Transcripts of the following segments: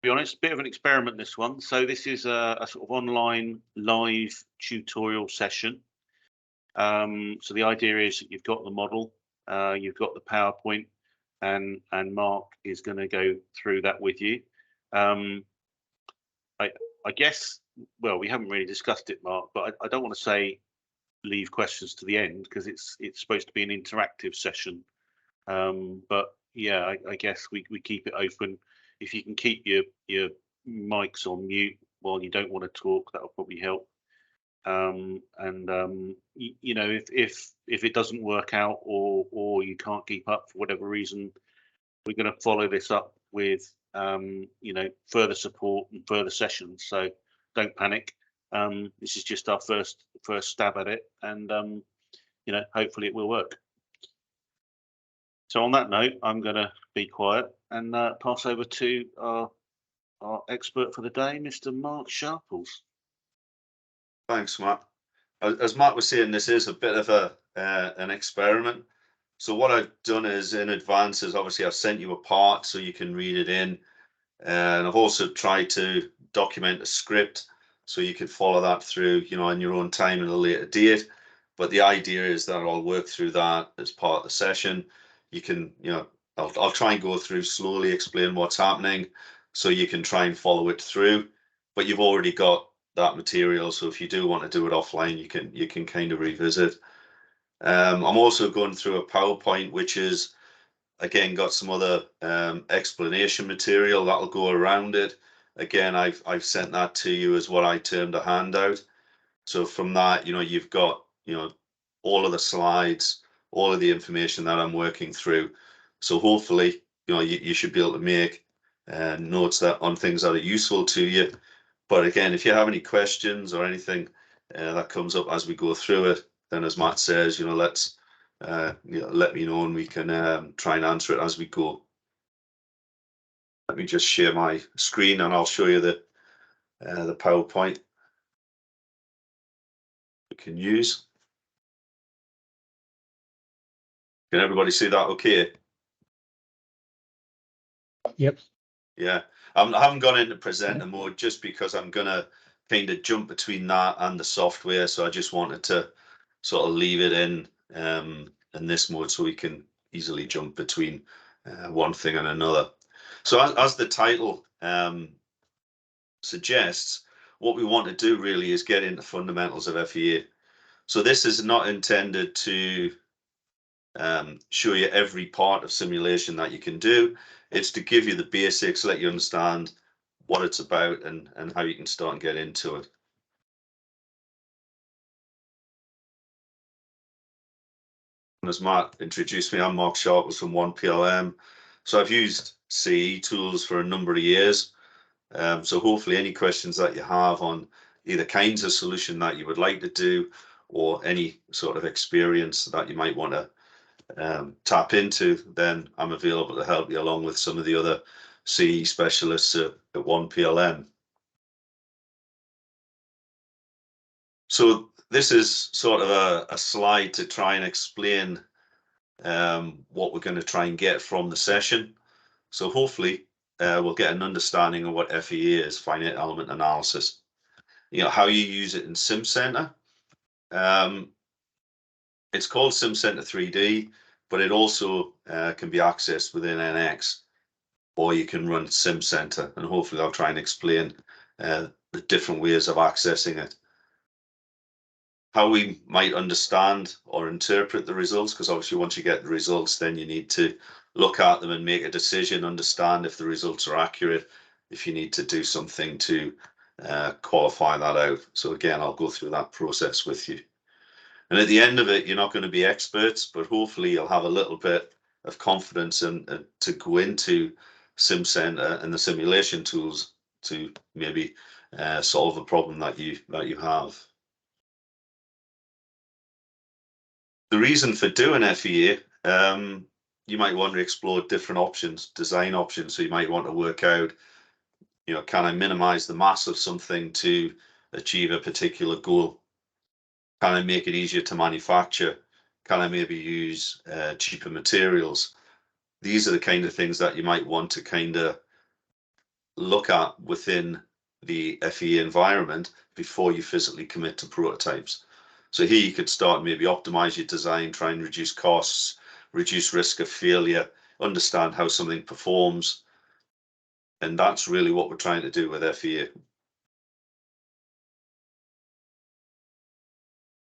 be honest, bit of an experiment, this one. So this is a sort of online live tutorial session. So the idea is that you've got the model, you've got the PowerPoint, and Mark is going to go through that with you. I guess, well, we haven't really discussed it, Mark, but I don't want to say leave questions to the end, because it's supposed to be an interactive session. But yeah, I guess we keep it open. If you can keep your mics on mute while you don't want to talk, that'll probably help. You know, if it doesn't work out, or you can't keep up for whatever reason, we're going to follow this up with you know, further support and further sessions. So don't panic. This is just our first stab at it, and you know, hopefully it will work. So on that note, I'm going to be quiet and pass over to our expert for the day, Mr. Mark Sharples. Thanks, Matt. As Matt was saying, this is a bit of an experiment. So what I've done is, in advance, is obviously I've sent you a part so you can read it in, and I've also tried to document a script so you could follow that through, you know, in your own time at a later date. But the idea is that I'll work through that as part of the session. You can, you know, I'll try and go through slowly, explain what's happening, so you can try and follow it through. But you've already got that material, so if you do want to do it offline, you can kind of revisit. I'm also going through a PowerPoint, which is, again, got some other explanation material that'll go around it. Again, I've sent that to you as what I termed a handout. So from that, you know, you've got, you know, all of the slides, all of the information that I'm working through. So hopefully, you know, you should be able to make notes that on things that are useful to you. But again, if you have any questions or anything that comes up as we go through it, then, as Matt says, you know, let's you know, let me know, and we can try and answer it as we go. Let me just share my screen, and I'll show you the PowerPoint we can use. Can everybody see that okay? Yep. Yeah, I haven't gone into presenter mode just because I'm going to kind of jump between that and the software. So I just wanted to sort of leave it in this mode so we can easily jump between one thing and another. So as the title suggests, what we want to do really is get into fundamentals of FEA. So this is not intended to show you every part of simulation that you can do. It's to give you the basics, let you understand what it's about, and how you can start and get into it. As Matt introduced me, I'm Mark Sharples from OnePLM. So I've used CE tools for a number of years. So hopefully any questions that you have on either kinds of solution that you would like to do, or any sort of experience that you might want to tap into, then I'm available to help you, along with some of the other CE specialists at OnePLM. So this is sort of a slide to try and explain what we're going to try and get from the session. So hopefully we'll get an understanding of what FEA is, finite element analysis. You know, how you use it in Simcenter. It's called Simcenter 3D, but it also can be accessed within NX, or you can run Simcenter, and hopefully I'll try and explain the different ways of accessing it. How we might understand or interpret the results, because obviously once you get the results, then you need to look at them and make a decision, understand if the results are accurate, if you need to do something to qualify that out. So again, I'll go through that process with you. And at the end of it, you're not going to be experts, but hopefully you'll have a little bit of confidence and to go into Simcenter and the simulation tools to maybe solve a problem that you have. The reason for doing FEA, you might want to explore different options, design options. So you might want to work out, you know, can I minimize the mass of something to achieve a particular goal? Can I make it easier to manufacture? Can I maybe use cheaper materials? These are the kind of things that you might want to kind of look at within the FEA environment before you physically commit to prototypes. So here you could start maybe optimize your design, try and reduce costs, reduce risk of failure, understand how something performs. And that's really what we're trying to do with FEA.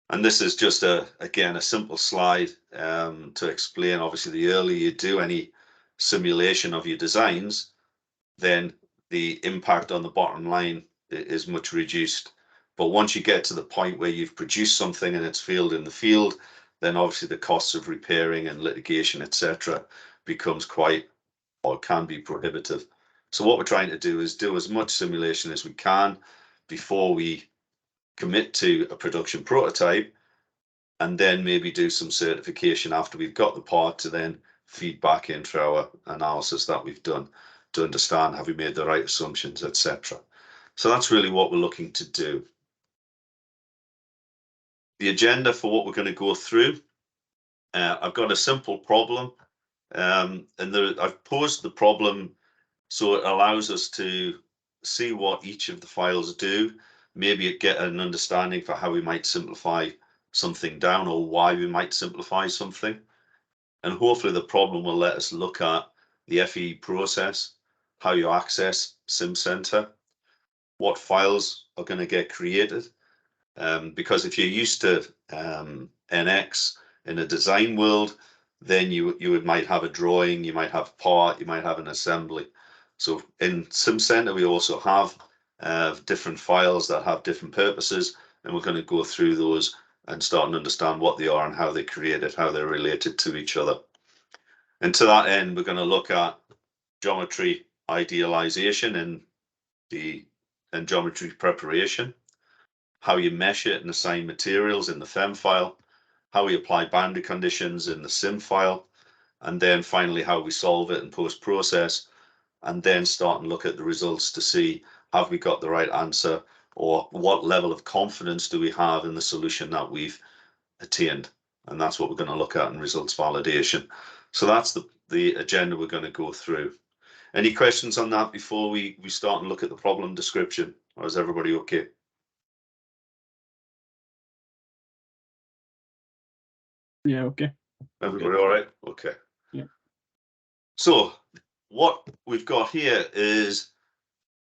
And this is just again, a simple slide to explain, obviously, the earlier you do any simulation of your designs, then the impact on the bottom line is much reduced. But once you get to the point where you've produced something and it's failed in the field, then obviously the costs of repairing and litigation, etc., becomes quite, or can be, prohibitive. So what we're trying to do is do as much simulation as we can before we commit to a production prototype, and then maybe do some certification after we've got the part to then feed back into our analysis that we've done to understand, have we made the right assumptions, etc. So that's really what we're looking to do. The agenda for what we're going to go through, I've got a simple problem, and I've posed the problem so it allows us to see what each of the files do, maybe get an understanding for how we might simplify something down or why we might simplify something. And hopefully the problem will let us look at the FEE process, how you access Simcenter, what files are going to get created. Because if you're used to NX in a design world, then you might have a drawing, you might have a part, you might have an assembly. So in Simcenter, we also have different files that have different purposes, and we're going to go through those and start and understand what they are and how they're created, how they're related to each other. And to that end, we're going to look at geometry idealization and geometry preparation, how you mesh it and assign materials in the FEM file, how we apply boundary conditions in the Sim file, and then finally how we solve it in post-process, and then start and look at the results to see, have we got the right answer, or what level of confidence do we have in the solution that we've attained. And that's what we're going to look at in results validation. So that's the agenda we're going to go through. Any questions on that before we start and look at the problem description, or is everybody okay? Yeah, okay. Everybody all right? Okay. Yeah. So what we've got here is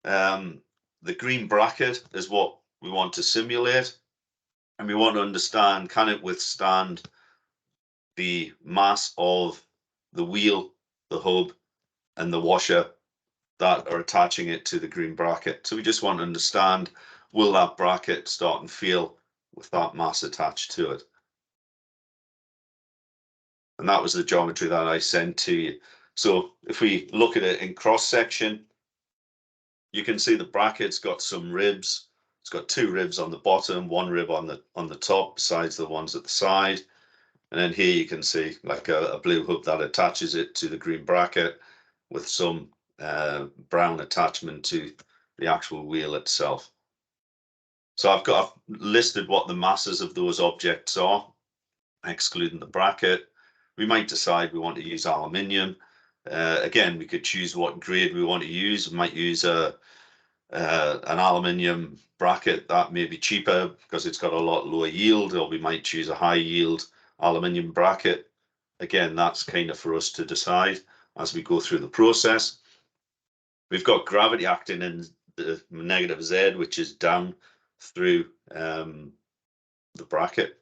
the green bracket is what we want to simulate, and we want to understand, can it withstand the mass of the wheel, the hub, and the washer that are attaching it to the green bracket. So we just want to understand, will that bracket start and fail with that mass attached to it? And that was the geometry that I sent to you. So if we look at it in cross section, you can see the bracket's got some ribs. It's got two ribs on the bottom, one rib on the top, besides the ones at the side. And then here you can see like a blue hub that attaches it to the green bracket with some brown attachment to the actual wheel itself. So I've listed what the masses of those objects are, excluding the bracket. We might decide we want to use aluminium. Again, we could choose what grade we want to use. We might use an aluminium bracket that may be cheaper because it's got a lot lower yield, or we might choose a high yield aluminium bracket. Again, that's kind of for us to decide as we go through the process. We've got gravity acting in the negative Z, which is down through the bracket,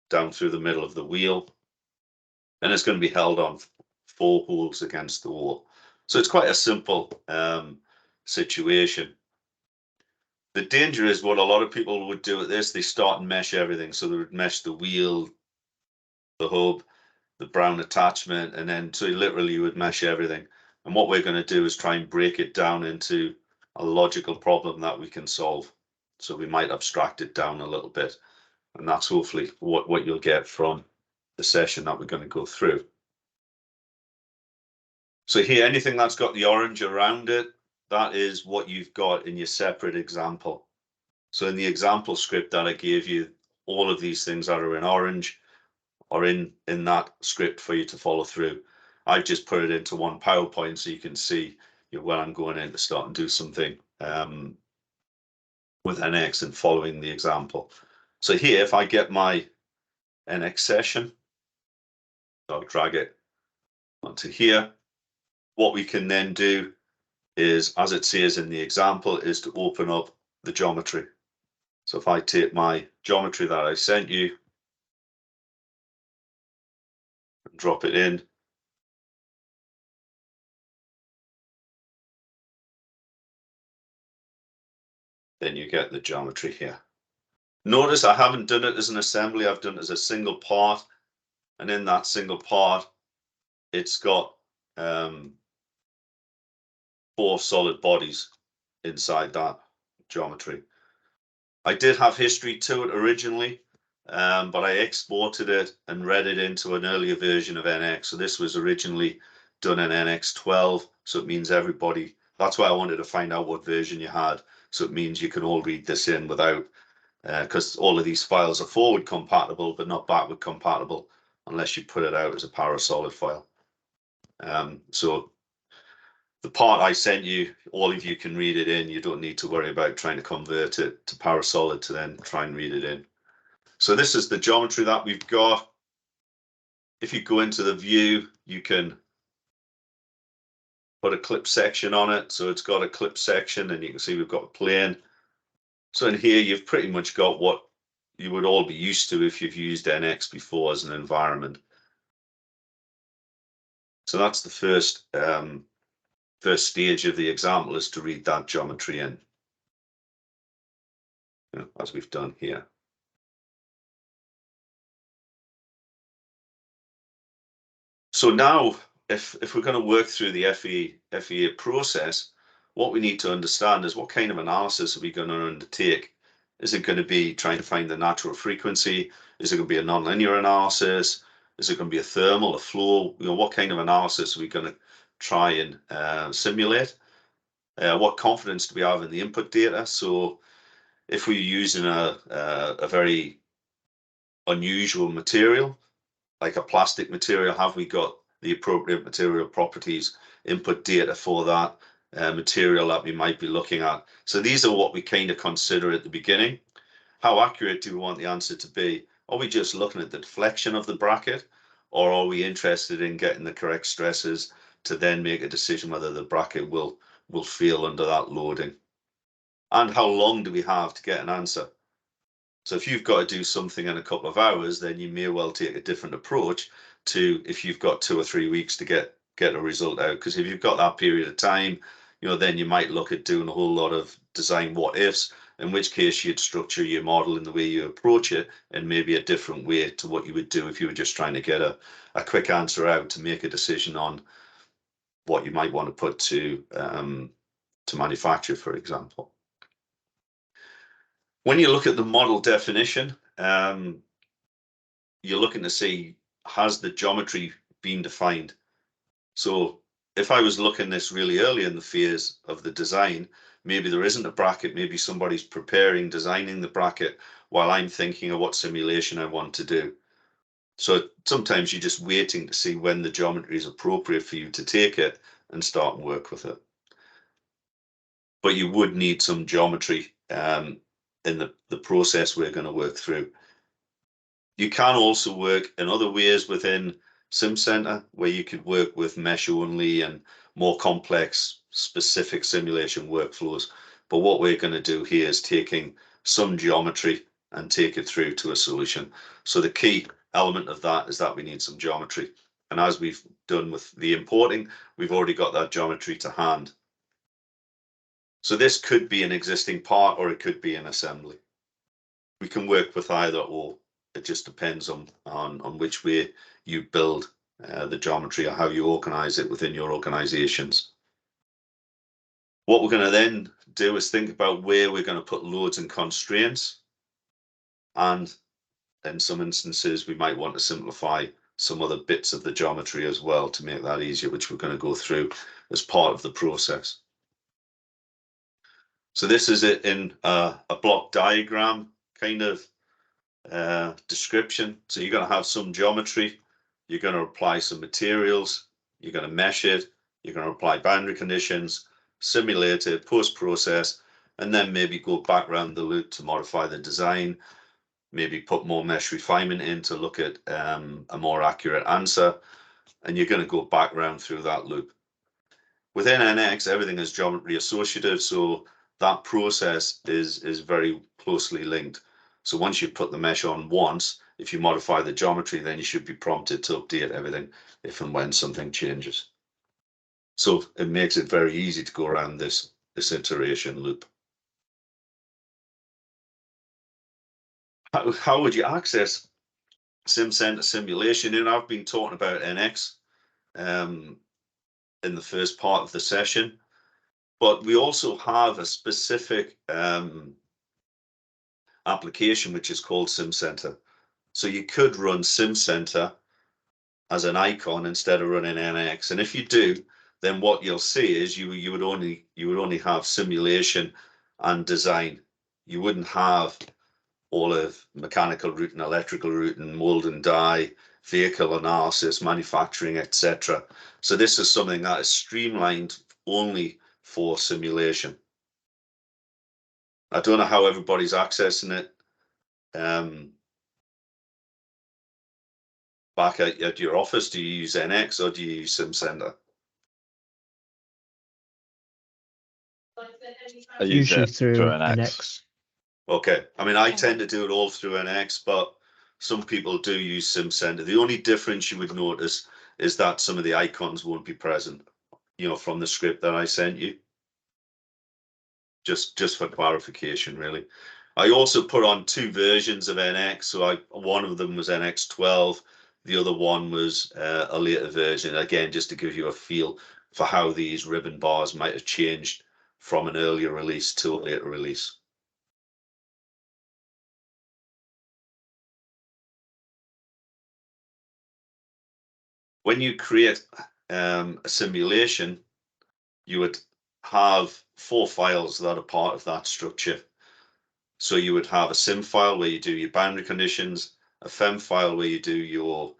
down through the middle of the wheel. And it's going to be held on 4 holes against the wall. So it's quite a simple situation. The danger is what a lot of people would do at this, they start and mesh everything. So they would mesh the wheel, the hub, the brown attachment, and then so literally you would mesh everything. And what we're going to do is try and break it down into a logical problem that we can solve. So we might abstract it down a little bit. And that's hopefully what you'll get from the session that we're going to go through. So here, anything that's got the orange around it, that is what you've got in your separate example. So in the example script that I gave you, all of these things that are in orange are in that script for you to follow through. I've just put it into one PowerPoint so you can see when I'm going in to start and do something with NX and following the example. So here, if I get my NX session, I'll drag it onto here. What we can then do is, as it says in the example, is to open up the geometry. So if I take my geometry that I sent you and drop it in, then you get the geometry here. Notice I haven't done it as an assembly, I've done it as a single part, and in that single part it's got 4 solid bodies inside that geometry. I did have history to it originally, but I exported it and read it into an earlier version of NX. So this was originally done in NX 12, so it means everybody, that's why I wanted to find out what version you had. So it means you can all read this in without, because all of these files are forward compatible, but not backward compatible unless you put it out as a parasolid file. So the part I sent you, all of you can read it in. You don't need to worry about trying to convert it to parasolid to then try and read it in. So this is the geometry that we've got. If you go into the view, you can put a clip section on it. So it's got a clip section, and you can see we've got a plane. So in here, you've pretty much got what you would all be used to if you've used NX before as an environment. So that's the first stage of the example, is to read that geometry in, as we've done here. So now, if we're going to work through the FEA process, what we need to understand is what kind of analysis are we going to undertake? Is it going to be trying to find the natural frequency? Is it going to be a nonlinear analysis? Is it going to be a thermal, a flow? What kind of analysis are we going to try and simulate? What confidence do we have in the input data? So if we're using a very unusual material, like a plastic material, have we got the appropriate material properties, input data for that material that we might be looking at? So these are what we kind of consider at the beginning. How accurate do we want the answer to be? Are we just looking at the deflection of the bracket, or are we interested in getting the correct stresses to then make a decision whether the bracket will fail under that loading? And how long do we have to get an answer? So if you've got to do something in a couple of hours, then you may well take a different approach to if you've got 2 or 3 weeks to get a result out. Because if you've got that period of time, then you might look at doing a whole lot of design what ifs, in which case you'd structure your model in the way you approach it, and maybe a different way to what you would do if you were just trying to get a quick answer out to make a decision on what you might want to put to manufacture, for example. When you look at the model definition, you're looking to see, has the geometry been defined? So if I was looking this really early in the phase of the design, maybe there isn't a bracket, maybe somebody's designing the bracket while I'm thinking of what simulation I want to do. So sometimes you're just waiting to see when the geometry is appropriate for you to take it and start and work with it. But you would need some geometry in the process we're going to work through. You can also work in other ways within Simcenter, where you could work with mesh only and more complex specific simulation workflows. But what we're going to do here is taking some geometry and take it through to a solution. So the key element of that is that we need some geometry. And as we've done with the importing, we've already got that geometry to hand. So this could be an existing part, or it could be an assembly. We can work with either or. It just depends on which way you build the geometry or how you organize it within your organizations. What we're going to then do is think about where we're going to put loads and constraints. And in some instances, we might want to simplify some other bits of the geometry as well to make that easier, which we're going to go through as part of the process. So this is it in a block diagram kind of description. So you're going to have some geometry, you're going to apply some materials, you're going to mesh it, You're going to apply boundary conditions, simulate it, post-process, and then maybe go back around the loop to modify the design, maybe put more mesh refinement in to look at a more accurate answer, and you're going to go back around through that loop. Within NX, everything is geometry associative, so that process is very closely linked. So once you put the mesh on once, if you modify the geometry, then you should be prompted to update everything if and when something changes. So it makes it very easy to go around this iteration loop. How would you access Simcenter simulation? And I've been talking about NX in the first part of the session, but we also have a specific application which is called Simcenter. So you could run Simcenter as an icon instead of running NX, and if you do, then what you'll see is you would only have simulation and design. You wouldn't have all of mechanical routing, electrical routing, mold and die, vehicle analysis, manufacturing, etc. So this is something that is streamlined only for simulation. I don't know how everybody's accessing it. Back at your office, do you use NX or do you use Simcenter? I use Usually it through through an NX. X. Okay, I mean, I tend to do it all through NX, but some people do use Simcenter. The only difference you would notice is that some of the icons won't be present, you know, from the script that I sent you. Just for clarification, really. I also put on 2 versions of NX. So one of them was NX 12. The other one was a later version. Again, just to give you a feel for how these ribbon bars might have changed from an earlier release to a later release. When you create a simulation, you would have 4 files that are part of that structure. So you would have a sim file where you do your boundary conditions, a FEM file where you do your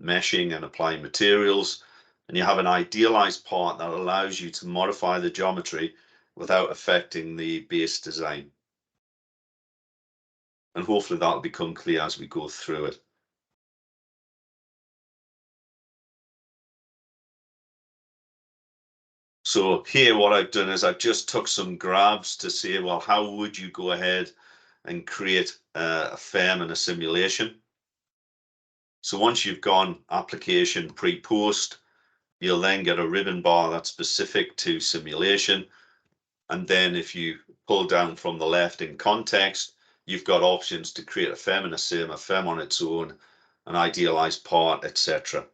meshing and applying materials, and you have an idealized part that allows you to modify the geometry without affecting the base design. And hopefully that'll become clear as we go through it. So here what I've done is I've just took some grabs to say, well, how would you go ahead and create a FEM and a simulation? So once you've gone application pre-post, you'll then get a ribbon bar that's specific to simulation. And then if you pull down from the left in context, you've got options to create a FEM and a sim, a FEM on its own, an idealized part, etc.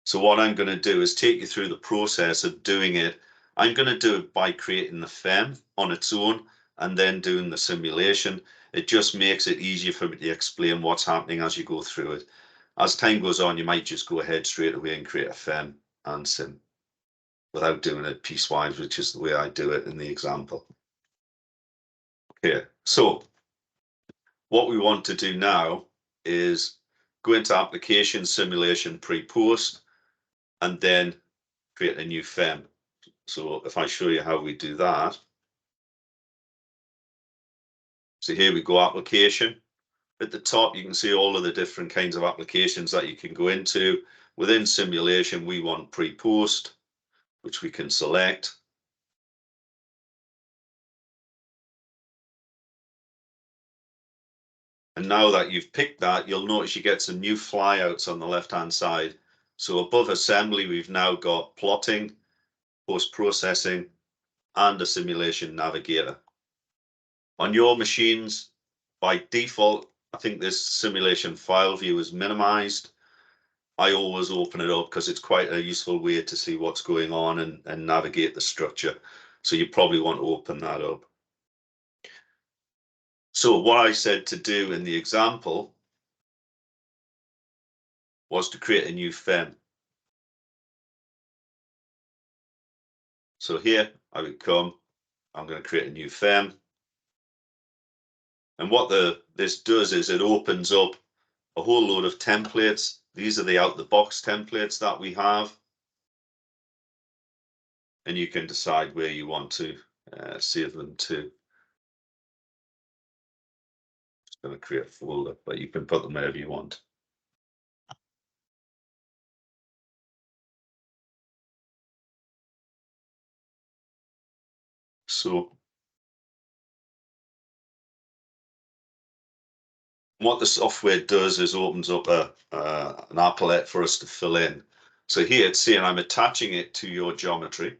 So what I'm going to do is take you through the process of doing it. I'm going to do it by creating the FEM on its own and then doing the simulation. It just makes it easier for me to explain what's happening as you go through it. As time goes on, you might just go ahead straight away and create a FEM and sim without doing it piecewise, which is the way I do it in the example. Okay, so what we want to do now is go into application, simulation, pre-post, and then create a new FEM. So if I show you how we do that. So here we go, application. At the top, you can see all of the different kinds of applications that you can go into. Within simulation, we want pre-post, which we can select. And now that you've picked that, you'll notice you get some new flyouts on the left-hand side. So above assembly, we've now got plotting, post-processing, and a simulation navigator. On your machines, by default, I think this simulation file view is minimized. I always open it up because it's quite a useful way to see what's going on and navigate the structure. So you probably want to open that up. So what I said to do in the example was to create a new FEM. So here I would come, I'm going to create a new FEM. And what this does is it opens up a whole load of templates. These are the out-the-box templates that we have. and you can decide where you want to save them to. Just going to create a folder, but you can put them wherever you want. So what the software does is opens up an applet for us to fill in. So here it's saying I'm attaching it to your geometry.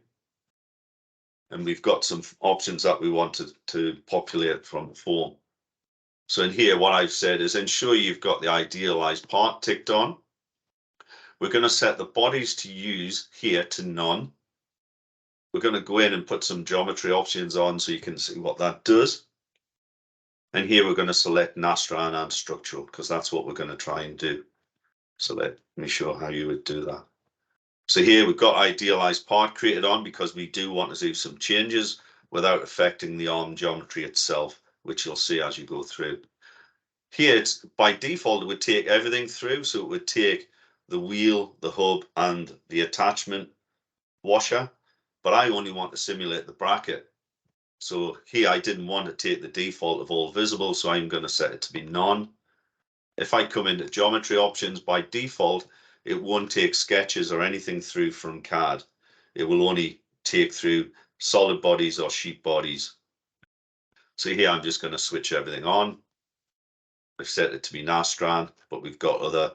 And we've got some options that we want to populate from the form. So in here, what I've said is ensure you've got the idealized part ticked on. We're going to set the bodies to use here to none. We're going to go in and put some geometry options on so you can see what that does. And here we're going to select Nastran and structural because that's what we're going to try and do. So let me show how you would do that. So here we've got idealized part created on because we do want to do some changes without affecting the arm geometry itself, which you'll see as you go through. Here, it's by default, it would take everything through. So it would take the wheel, the hub, and the attachment washer. But I only want to simulate the bracket. So here, I didn't want to take the default of all visible, so I'm going to set it to be none. If I come into geometry options, by default, it won't take sketches or anything through from CAD. It will only take through solid bodies or sheet bodies. So here I'm just going to switch everything on. I've set it to be Nastran, but we've got other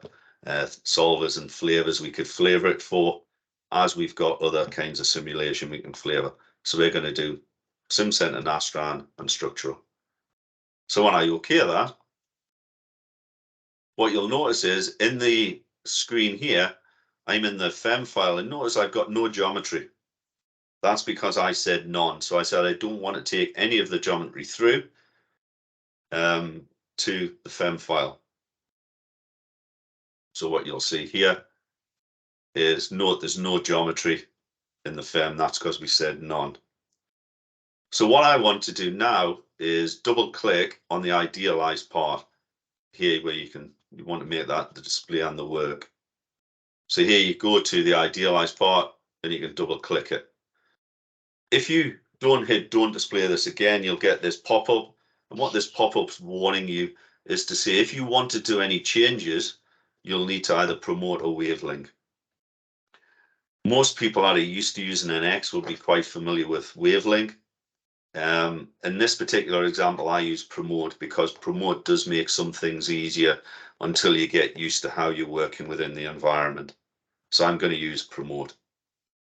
solvers and flavors we could flavor it for, as we've got other kinds of simulation we can flavor. So we're going to do Simcenter, Nastran, and structural. So when I OK that, what you'll notice is in the screen here, I'm in the FEM file, and notice I've got no geometry. That's because I said none. So I said I don't want to take any of the geometry through to the FEM file. So what you'll see here is there's no geometry in the FEM. That's because we said none. So what I want to do now is double click on the idealized part here where you want to make that the display and the work. So here you go to the idealized part and you can double click it. If you don't display this again, you'll get this pop-up. And what this pop-up's warning you is to say if you want to do any changes, you'll need to either promote or wavelink. Most people that are used to using an X will be quite familiar with wavelink. In this particular example, I use promote because promote does make some things easier until you get used to how you're working within the environment. So I'm going to use promote,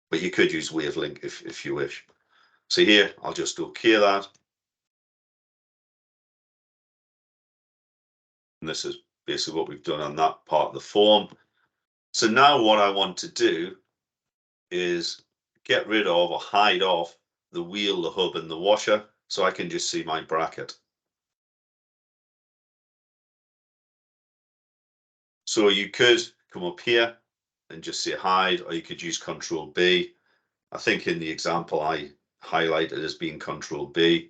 but you could use wavelink if you wish. So here, I'll just OK that. And this is basically what we've done on that part of the form. So now what I want to do is get rid of or hide off the wheel, the hub, and the washer, so I can just see my bracket. So you could come up here and just say hide, or you could use Control B. I think in the example I highlighted as being Control B.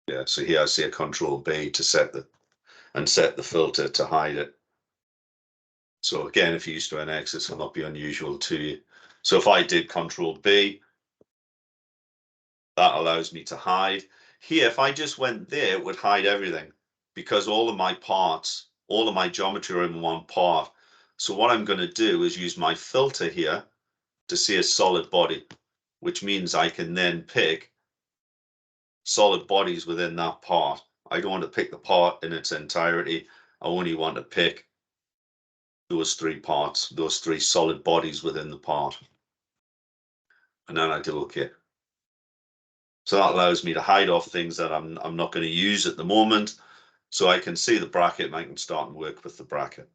Yeah, so here I see a Control B to set the filter to hide it. So again, if you're used to an X, this will not be unusual to you. So if I did Control B, that allows me to hide. Here, if I just went there, it would hide everything because all of my parts, all of my geometry are in one part. So what I'm going to do is use my filter here to see a solid body, which means I can then pick solid bodies within that part. I don't want to pick the part in its entirety. I only want to pick those three parts, those three solid bodies within the part. And then I do OK. So that allows me to hide off things that I'm not going to use at the moment. So I can see the bracket and I can start and work with the bracket.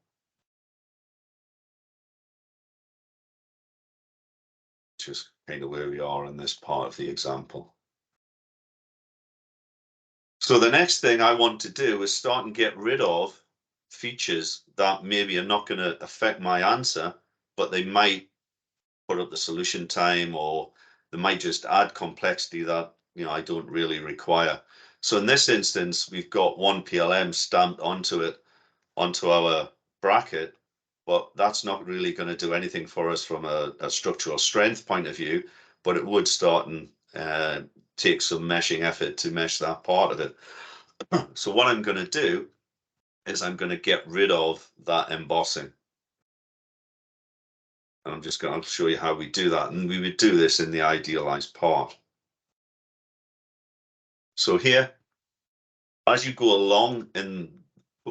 Which is kind of where we are in this part of the example. So the next thing I want to do is start and get rid of features that maybe are not going to affect my answer, but they might put up the solution time, or they might just add complexity that I don't really require. So in this instance, we've got OnePLM stamped onto it onto our bracket, but that's not really going to do anything for us from a structural strength point of view, but it would start and take some meshing effort to mesh that part of it. So what I'm going to do is I'm going to get rid of that embossing. And I'm just going to show you how we do that. And we would do this in the idealized part. So here, as you go along in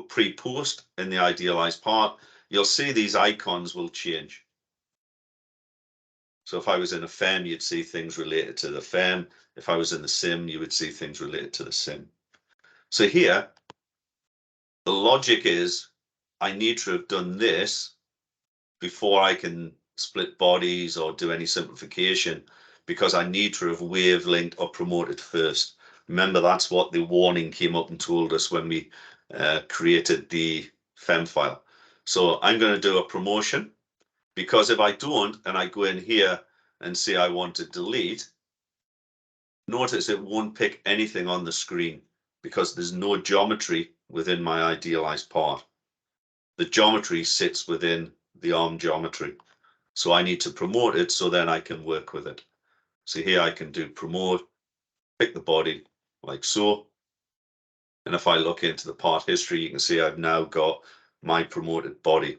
pre-post in the idealized part, you'll see these icons will change. So if I was in a FEM, you'd see things related to the FEM. If I was in the SIM, you would see things related to the SIM. So here, the logic is I need to have done this before I can split bodies or do any simplification, because I need to have wavelinked or promoted first. Remember, that's what the warning came up and told us when we created the FEM file. So I'm going to do a promotion, because if I don't, and I go in here and say I want to delete, notice it won't pick anything on the screen because there's no geometry within my idealized part. The geometry sits within the arm geometry. So I need to promote it so then I can work with it. So here I can do promote, pick the body like so. And if I look into the part history, you can see I've now got my promoted body.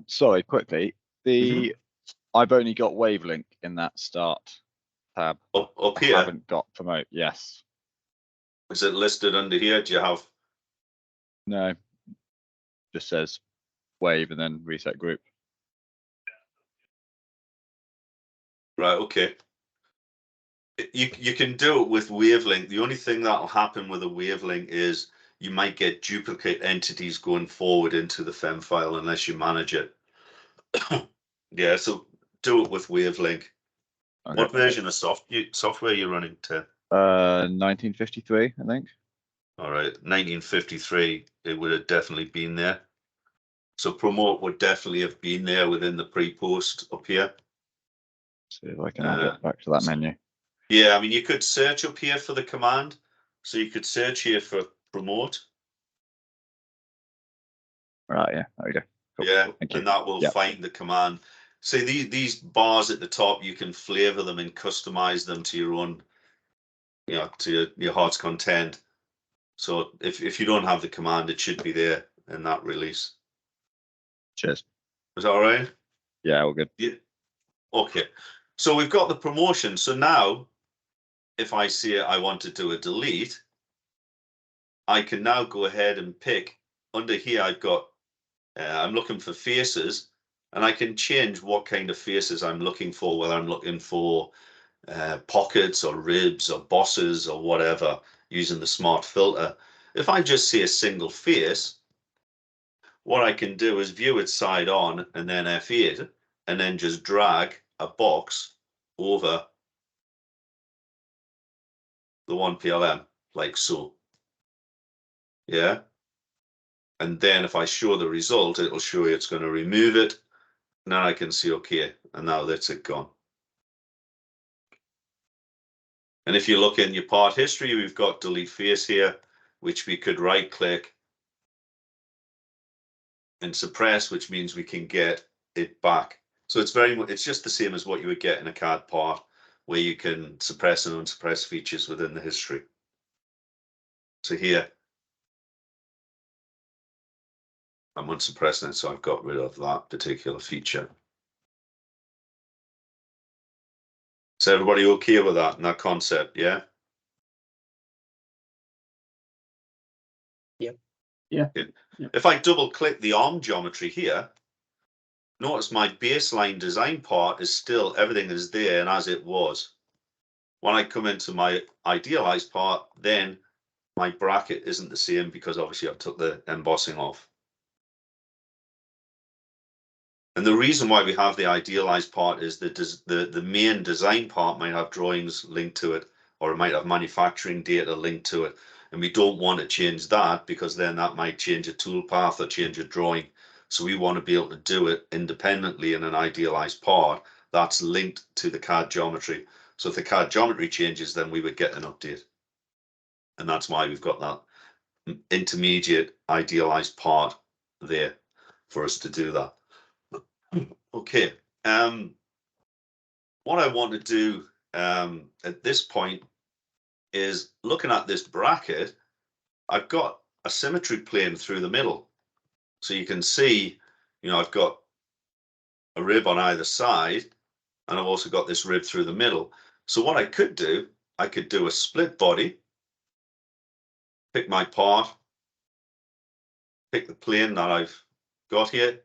Sorry, quickly. I've only got wavelength in that start tab. Up I here, haven't got promote. Yes. is it listed under here? Do you have? No. Just says wave and then reset group. Right, okay. You can do it with wavelength. The only thing that'll happen with a wavelength is you might get duplicate entities going forward into the FEM file unless you manage it. Yeah, so do it with wavelength. Okay. What version of software are you running to? 1953, I think. All right, 1953, it would have definitely been there. So promote would definitely have been there within the pre-post up here. See if I can add it back to that menu. Yeah, I mean, you could search up here for the command. So you could search here for promote. Right, yeah, there we go. Cool. Yeah, Thank you. and that will find the command. See, these bars at the top, you can flavor them and customize them to your own, you know, to your heart's content. So if you don't have the command, it should be there in that release. Cheers. Is that all right? Yeah, all good. Yeah. Okay. So we've got the promotion. So now, if I say I want to do a delete, I can now go ahead and pick under here. I've got, I'm looking for faces, and I can change what kind of faces I'm looking for, whether I'm looking for pockets or ribs or bosses or whatever, using the smart filter. If I just see a single face, what I can do is view it side on and then FEA it, and then just drag a box over the OnePLM like so. Yeah. And then if I show the result, it'll show you it's going to remove it. Now I can see, okay, and now that's it gone. And if you look in your part history, we've got delete face here, which we could right click and suppress, which means we can get it back. So it's very much, it's just the same as what you would get in a CAD part, where you can suppress and unsuppress features within the history. So here, I'm unsuppressing it, so I've got rid of that particular feature. Is everybody okay with that and that concept? Yeah. Yeah. If I double click the arm geometry here, notice my baseline design part is still, everything is there and as it was. When I come into my idealized part, then my bracket isn't the same because obviously I took the embossing off. And the reason why we have the idealized part is that the main design part might have drawings linked to it, or it might have manufacturing data linked to it. And we don't want to change that because then that might change a toolpath or change a drawing. So we want to be able to do it independently in an idealized part that's linked to the CAD geometry. So if the CAD geometry changes, then we would get an update. And that's why we've got that intermediate idealized part there for us to do that. Okay. What I want to do at this point is looking at this bracket. I've got a symmetry plane through the middle. So you can see, I've got a rib on either side, and I've also got this rib through the middle. So what I could do a split body, pick my part, pick the plane that I've got here.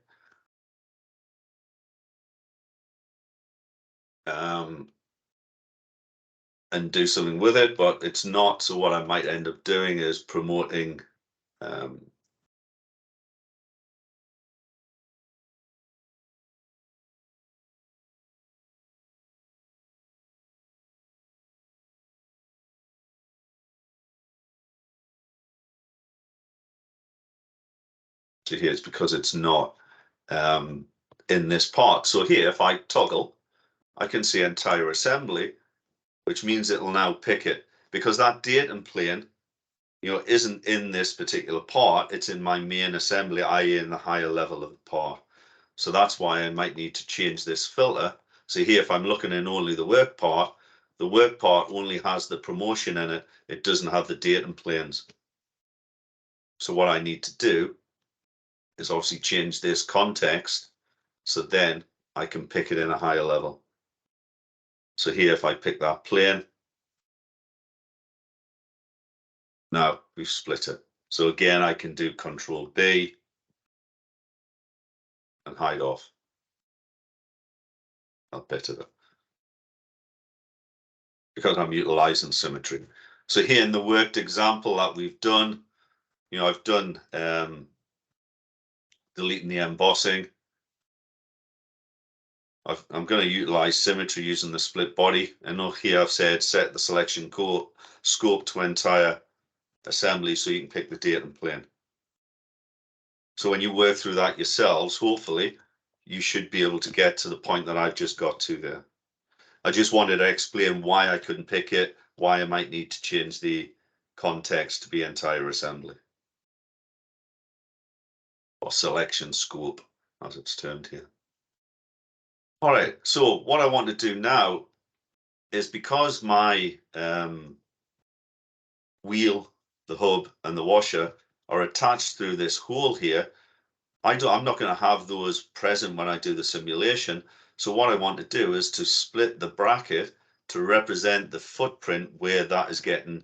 And do something with it, but it's not. So what I might end up doing is promoting so here it's because it's not in this part. So here, if I toggle, I can see entire assembly, which means it will now pick it, because that datum plane, isn't in this particular part. It's in my main assembly, i.e. in the higher level of the part. So that's why I might need to change this filter. So here, if I'm looking in only the work part only has the promotion in it. It doesn't have the datum planes. So what I need to do is obviously change this context, so then I can pick it in a higher level. So here, if I pick that plane, now we've split it. So again, I can do Control B and hide off a bit of it, because I'm utilizing symmetry. So here in the worked example that we've done, I've done deleting the embossing. I'm going to utilize symmetry using the split body. And here I've said set the selection scope to entire assembly, so you can pick the datum plane. So when you work through that yourselves, hopefully you should be able to get to the point that I've just got to there. I just wanted to explain why I couldn't pick it, why I might need to change the context to be entire assembly, or selection scope as it's termed here. All right, so what I want to do now is, because my wheel, the hub and the washer are attached through this hole here, I'm not going to have those present when I do the simulation. So what I want to do is to split the bracket to represent the footprint where that is getting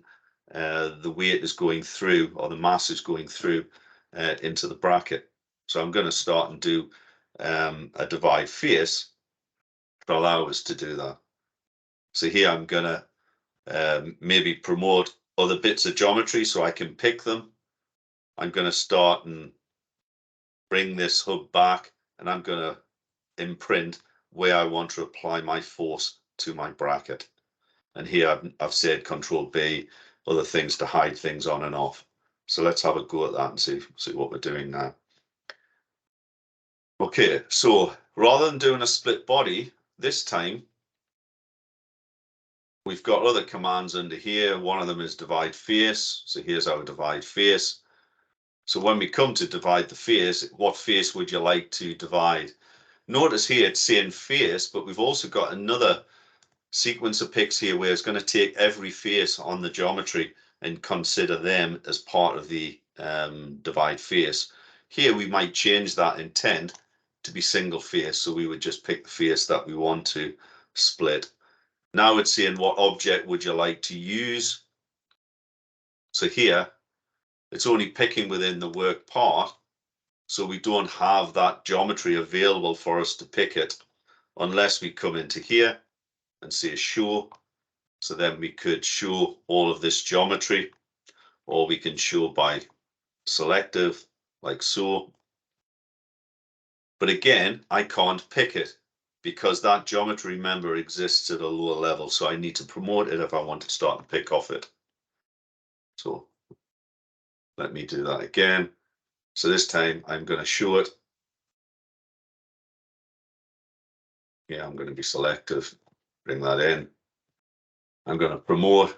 the weight is going through, or the mass is going through into the bracket. So I'm going to start and do a divide face to allow us to do that. So here I'm going to maybe promote other bits of geometry so I can pick them. I'm going to start and bring this hub back, and I'm going to imprint where I want to apply my force to my bracket. And here I've said Control B, other things to hide things on and off. So let's have a go at that and see what we're doing now. Okay, so rather than doing a split body, this time we've got other commands under here. One of them is divide face. So here's our divide face. So when we come to divide the face, what face would you like to divide? Notice here it's saying face, but we've also got another sequence of picks here where it's going to take every face on the geometry and consider them as part of the divide face. Here we might change that intent to be single face, so we would just pick the face that we want to split. Now it's saying what object would you like to use. So here it's only picking within the work part, so we don't have that geometry available for us to pick it unless we come into here and say show. So then we could show all of this geometry, or we can show by selective like so. But again, I can't pick it because that geometry, remember, exists at a lower level. So I need to promote it if I want to start and pick off it. So let me do that again. So this time I'm going to show it. Yeah, I'm going to be selective, bring that in. I'm going to promote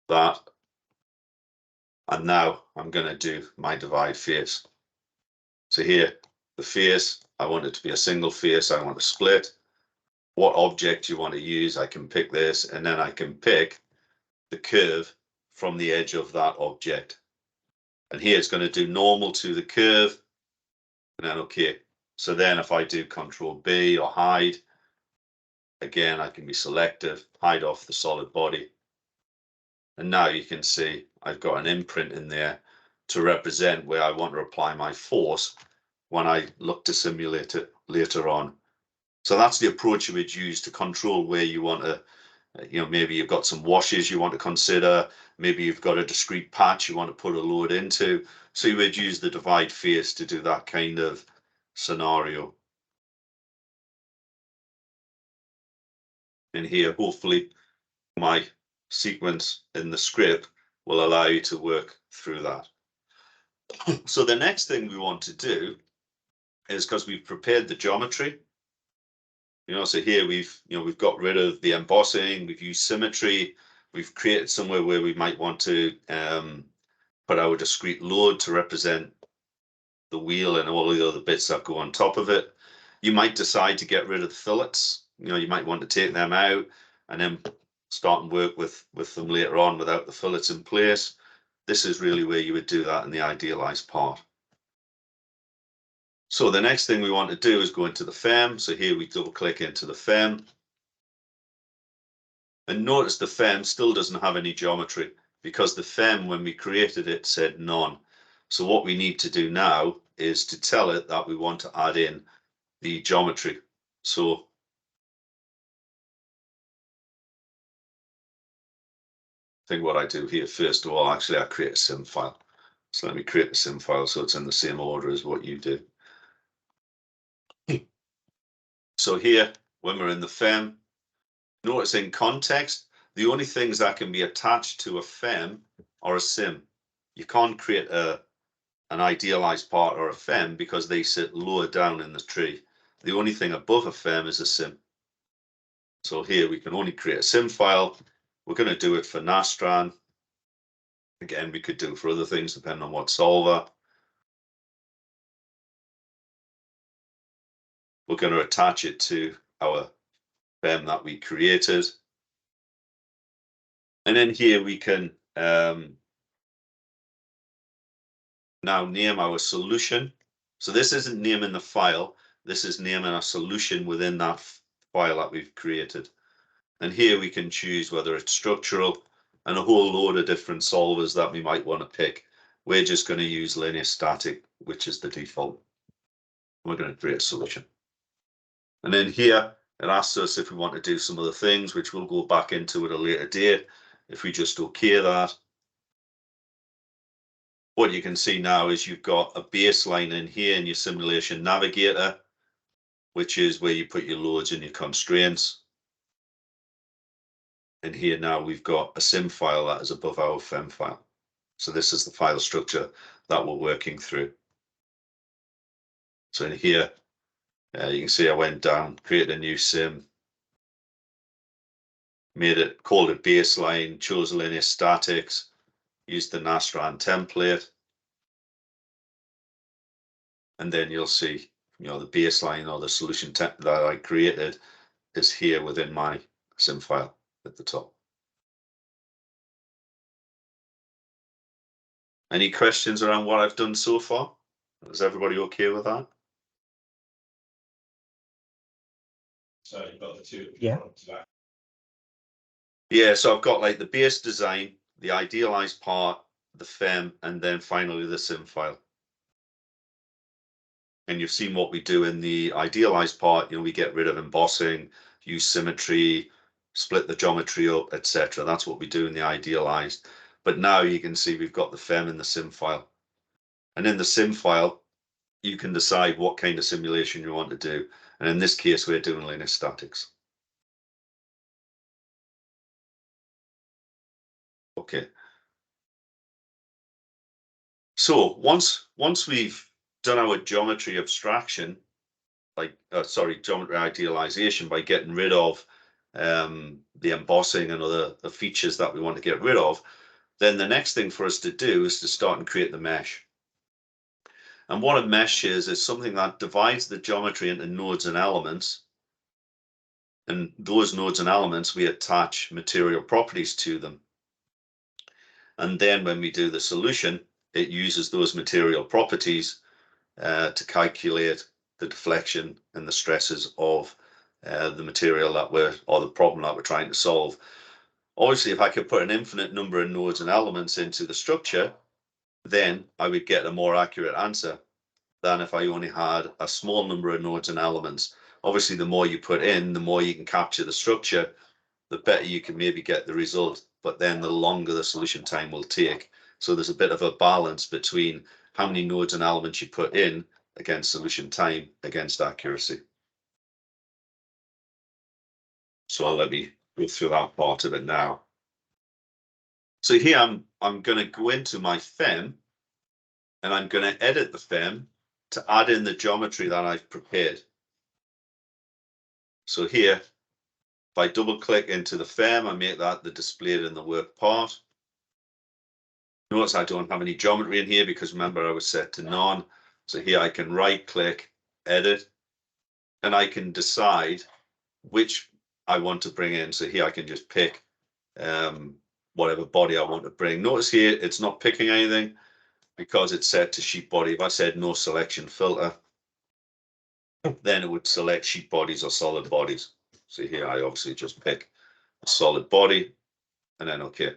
that. And now I'm going to do my divide face. So here, the face, I want it to be a single face. I want to split. What object you want to use, I can pick this, and then I can pick the curve from the edge of that object. And here it's going to do normal to the curve, and then okay. So then if I do Control B or hide, again, I can be selective, hide off the solid body. And now you can see I've got an imprint in there to represent where I want to apply my force when I look to simulate it later on. So that's the approach you would use to control where you want to, maybe you've got some washes you want to consider, maybe you've got a discrete patch you want to put a load into. So you would use the divide face to do that kind of scenario. And here, hopefully, my sequence in the script will allow you to work through that. So the next thing we want to do is, because we've prepared the geometry, so here we've got rid of the embossing, we've used symmetry, we've created somewhere where we might want to put our discrete load to represent the wheel and all the other bits that go on top of it. You might decide to get rid of the fillets. You might want to take them out and then start and work with them later on without the fillets in place. This is really where you would do that in the idealized part. So the next thing we want to do is go into the FEM. So here we double click into the FEM. And notice the FEM still doesn't have any geometry because the FEM, when we created it, said none. So what we need to do now is to tell it that we want to add in the geometry. So I think what I do here, first of all, actually I create a sim file. So let me create a sim file so it's in the same order as what you do. So here, when we're in the FEM, notice in context, the only things that can be attached to a FEM are a sim. You can't create an idealized part or a FEM because they sit lower down in the tree. The only thing above a FEM is a sim. So here we can only create a sim file. We're going to do it for Nastran. Again, we could do it for other things depending on what solver. We're going to attach it to our FEM that we created. And then here we can now name our solution. So this isn't naming the file. This is naming a solution within that file that we've created. And here we can choose whether it's structural and a whole load of different solvers that we might want to pick. We're just going to use linear static, which is the default. We're going to create a solution. And then here, it asks us if we want to do some other things, which we'll go back into at a later date. If we just OK that. What you can see now is you've got a baseline in here in your simulation navigator, which is where you put your loads and your constraints. And here now we've got a sim file that is above our FEM file. So this is the file structure that we're working through. So in here, you can see I went down, created a new sim, called it baseline, chose linear statics, used the Nastran template. And then you'll see, the baseline or the solution that I created is here within my sim file at the top. Any questions around what I've done so far? Is everybody okay with that? So you've got the two. Yeah. Yeah, so I've got like the base design, the idealized part, the FEM, and then finally the sim file. And you've seen what we do in the idealized part. We get rid of embossing, use symmetry, split the geometry up, etc. That's what we do in the idealized. But now you can see we've got the FEM in the sim file. And in the sim file, you can decide what kind of simulation you want to do. And in this case, we're doing linear statics. Okay. So once we've done our geometry abstraction, geometry idealization, by getting rid of the embossing and other features that we want to get rid of, then the next thing for us to do is to start and create the mesh. And what a mesh is something that divides the geometry into nodes and elements. And those nodes and elements, we attach material properties to them. And then when we do the solution, it uses those material properties to calculate the deflection and the stresses of the material that or the problem that we're trying to solve. Obviously, if I could put an infinite number of nodes and elements into the structure, then I would get a more accurate answer than if I only had a small number of nodes and elements. Obviously, the more you put in, the more you can capture the structure, the better you can maybe get the result, but then the longer the solution time will take. So there's a bit of a balance between how many nodes and elements you put in against solution time against accuracy. So let me go through that part of it now. So here I'm going to go into my FEM, and I'm going to edit the FEM to add in the geometry that I've prepared. So here, if I double click into the FEM, I make that the displayed in the work part. Notice I don't have any geometry in here because remember I was set to none. So here I can right click, edit, and I can decide which I want to bring in. So here I can just pick whatever body I want to bring. Notice here it's not picking anything because it's set to sheet body. If I said no selection filter, then it would select sheet bodies or solid bodies. So here I obviously just pick a solid body and then OK.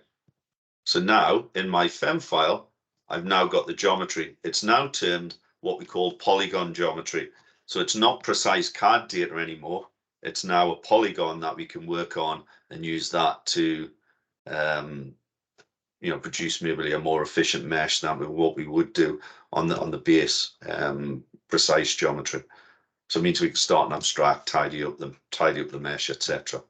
So now in my FEM file, I've now got the geometry. It's now termed what we call polygon geometry. So it's not precise CAD data anymore. It's now a polygon that we can work on and use that to produce maybe a more efficient mesh than what we would do on the base precise geometry. So it means we can start and abstract, tidy up the mesh, etc.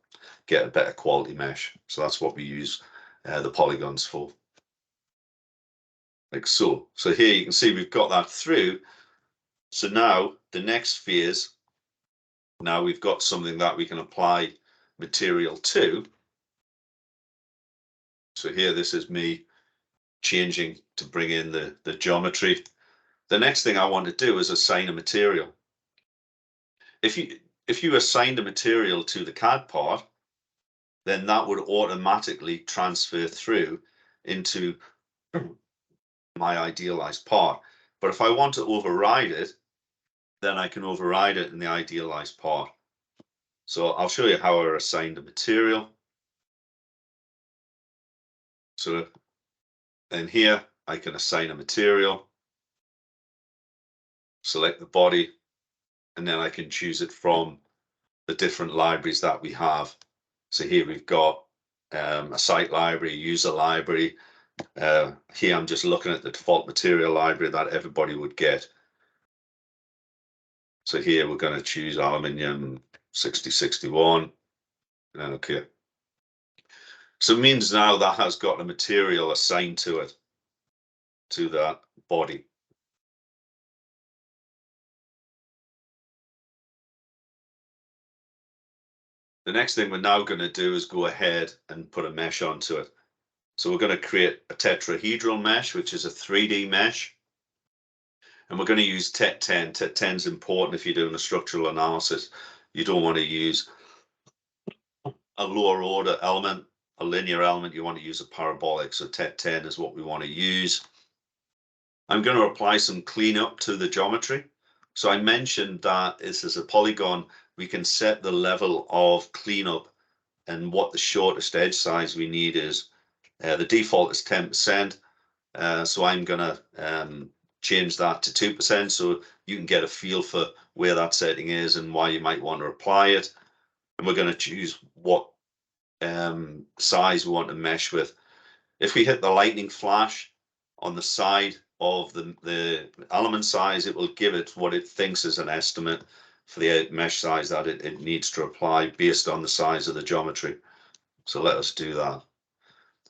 Get a better quality mesh. So that's what we use the polygons for. Like so. So here you can see we've got that through. So now the next phase, now we've got something that we can apply material to. So here, this is me changing to bring in the geometry. The next thing I want to do is assign a material. If you assign the material to the CAD part, then that would automatically transfer through into my idealized part. But if I want to override it, then I can override it in the idealized part. So I'll show you how I assigned a material. So in here, I can assign a material, select the body, and then I can choose it from the different libraries that we have. So here we've got a site library, user library. Here I'm just looking at the default material library that everybody would get. So here we're going to choose aluminium 6061, and then OK. So it means now that has got a material assigned to it, to that body. The next thing we're now going to do is go ahead and put a mesh onto it. So we're going to create a tetrahedral mesh, which is a 3D mesh. And we're going to use TET 10. TET 10 is important if you're doing a structural analysis. You don't want to use a lower order element, a linear element. You want to use a parabolic. So TET 10 is what we want to use. I'm going to apply some cleanup to the geometry. So I mentioned that this is a polygon. We can set the level of cleanup and what the shortest edge size we need is. The default is 10%. So I'm going to change that to 2% so you can get a feel for where that setting is and why you might want to apply it. And we're going to choose what size we want to mesh with. If we hit the lightning flash on the side of the element size, it will give it what it thinks is an estimate for the mesh size that it needs to apply based on the size of the geometry. So let us do that.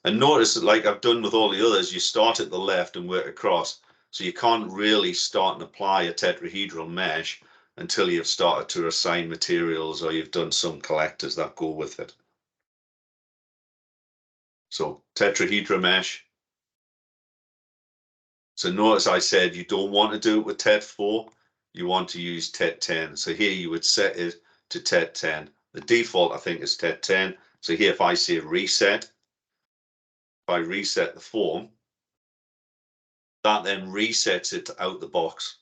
And notice that, like I've done with all the others, you start at the left and work across. So you can't really start and apply a tetrahedral mesh until you've started to assign materials or you've done some collectors that go with it. So tetrahedral mesh, So notice I said you don't want to do it with TET 4, you want to use TET 10. So here you would set it to TET 10. The default, I think, is TET 10. So here, if I say reset, if I reset the form, that then resets it out the box.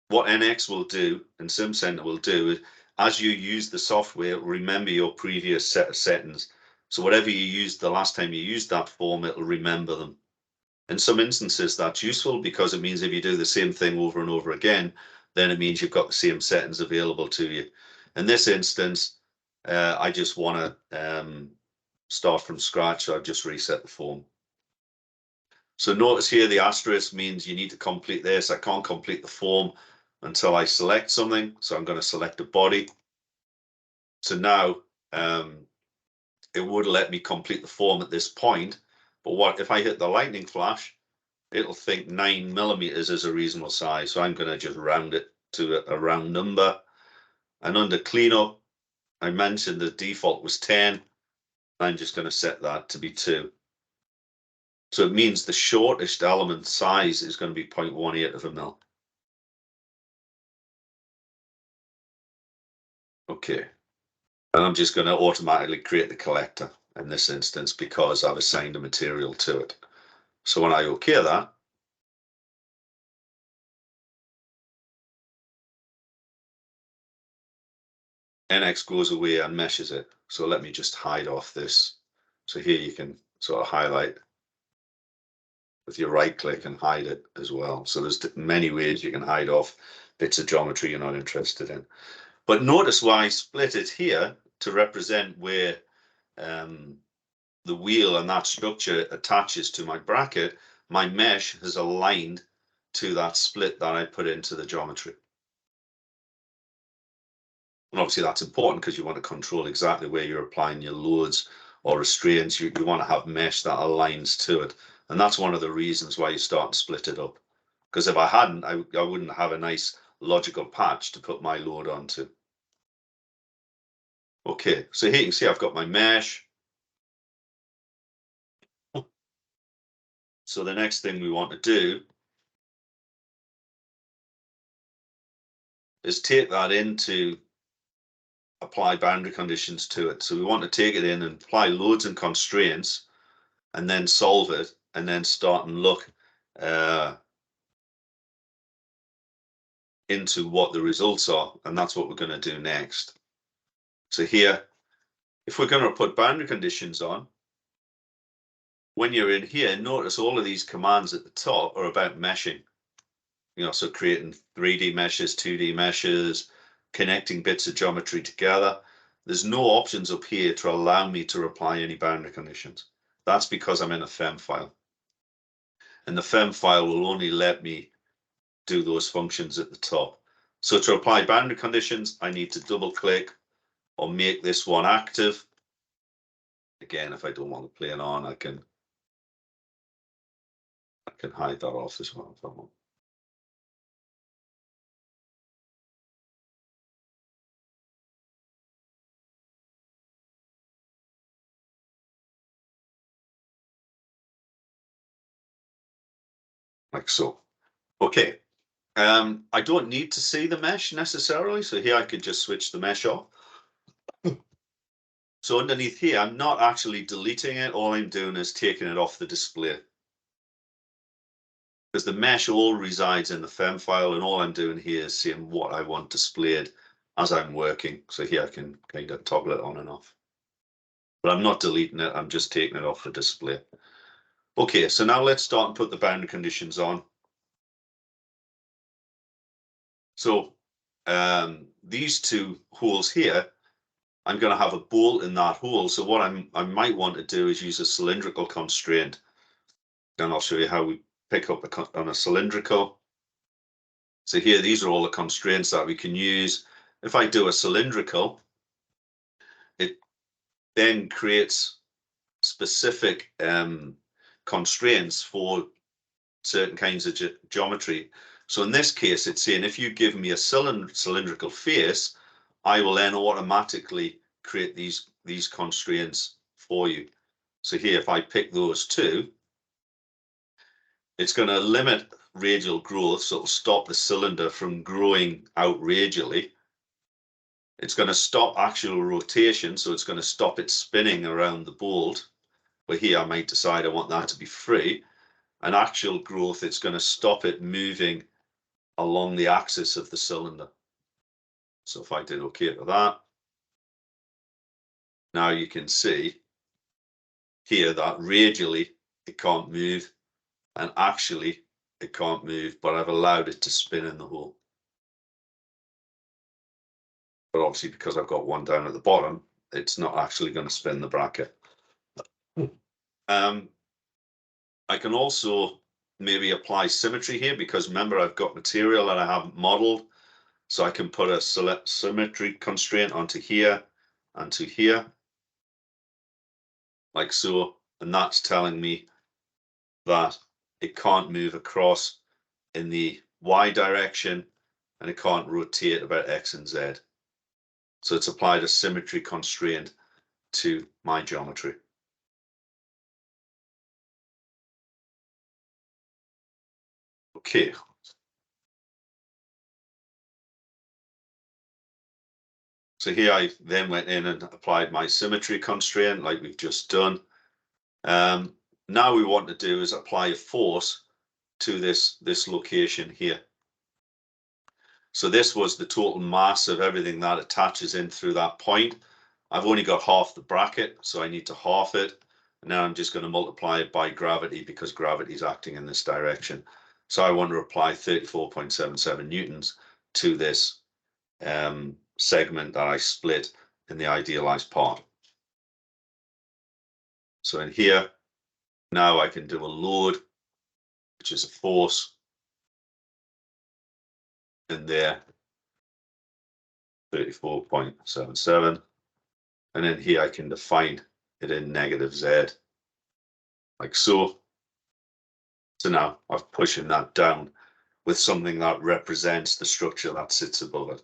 What NX will do and Simcenter will do is, as you use the software, remember your previous set of settings. So whatever you used the last time you used that form, it'll remember them. In some instances, that's useful because it means if you do the same thing over and over again, then it means you've got the same settings available to you. In this instance, I just want to start from scratch, so I've just reset the form. So notice here the asterisk means you need to complete this. I can't complete the form until I select something. So I'm going to select a body. So now it would let me complete the form at this point. But what if I hit the lightning flash, it'll think 9mm is a reasonable size. So I'm going to just round it to a round number. And under cleanup, I mentioned the default was 10. I'm just going to set that to be 2. So it means the shortest element size is going to be 0.18 of a mil. Okay. And I'm just going to automatically create the collector in this instance because I've assigned a material to it. So when I OK that, NX goes away and meshes it. So let me just hide off this. So here you can sort of highlight with your right click and hide it as well. So there's many ways you can hide off bits of geometry you're not interested in. But notice why I split it here to represent where the wheel and that structure attaches to my bracket. My mesh has aligned to that split that I put into the geometry. And obviously that's important because you want to control exactly where you're applying your loads or restraints. You want to have mesh that aligns to it. And that's one of the reasons why you start to split it up. Because if I hadn't, I wouldn't have a nice logical patch to put my load onto. Okay, so here you can see I've got my mesh. So the next thing we want to do is take that into apply boundary conditions to it. So we want to take it in and apply loads and constraints and then solve it and then start and look into what the results are. And that's what we're going to do next. So here, if we're going to put boundary conditions on, when you're in here, notice all of these commands at the top are about meshing. You know, so creating 3D meshes, 2D meshes, connecting bits of geometry together. There's no options up here to allow me to apply any boundary conditions. That's because I'm in a FEM file. And the FEM file will only let me do those functions at the top. So to apply boundary conditions, I need to double click or make this one active. Again, if I don't want to play it on, I can hide that off as well if I want. Like so. Okay. I don't need to see the mesh necessarily. So here I could just switch the mesh off. So underneath here, I'm not actually deleting it. All I'm doing is taking it off the display. Because the mesh all resides in the FEM file, and all I'm doing here is seeing what I want displayed as I'm working. So here I can kind of toggle it on and off. But I'm not deleting it, I'm just taking it off the display. Okay, so now let's start and put the boundary conditions on. So these two holes here, I'm going to have a bolt in that hole. So what I might want to do is use a cylindrical constraint. And I'll show you how we pick up on a cylindrical. So here, these are all the constraints that we can use. If I do a cylindrical, it then creates specific constraints for certain kinds of geometry. So in this case, it's saying if you give me a cylindrical face, I will then automatically create these constraints for you. So here, if I pick those two, it's going to limit radial growth, so it'll stop the cylinder from growing out radially. It's going to stop actual rotation, so it's going to stop it spinning around the bolt. But here I might decide I want that to be free. And actual growth, it's going to stop it moving along the axis of the cylinder. So if I did OK for that, now you can see here that radially it can't move, and actually it can't move, but I've allowed it to spin in the hole. But obviously, because I've got one down at the bottom, it's not actually going to spin the bracket. I can also maybe apply symmetry here, because remember, I've got material that I haven't modeled. So I can put a select symmetry constraint onto here and to here, like so. And that's telling me that it can't move across in the Y direction, and it can't rotate about X and Z. So it's applied a symmetry constraint to my geometry. Okay. So here I then went in and applied my symmetry constraint like we've just done. Now we want to do is apply a force to this location here. So this was the total mass of everything that attaches in through that point. I've only got half the bracket, so I need to half it. And now I'm just going to multiply it by gravity, because gravity is acting in this direction. So I want to apply 34.77 newtons to this segment that I split in the idealized part. So in here, now I can do a load, which is a force in there, 34.77. And then here I can define it in negative Z, like so. So now I'm pushing that down with something that represents the structure that sits above it.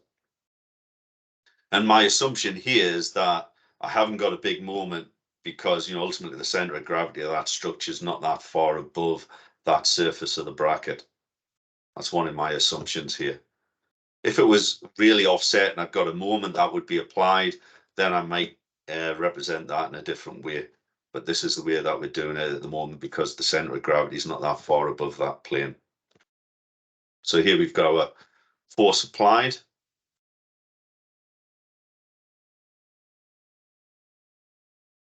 And my assumption here is that I haven't got a big moment, because, you know, ultimately the center of gravity of that structure is not that far above that surface of the bracket. That's one of my assumptions here. If it was really offset and I've got a moment that would be applied, then I might represent that in a different way. But this is the way that we're doing it at the moment, because the center of gravity is not that far above that plane. So here we've got our force applied.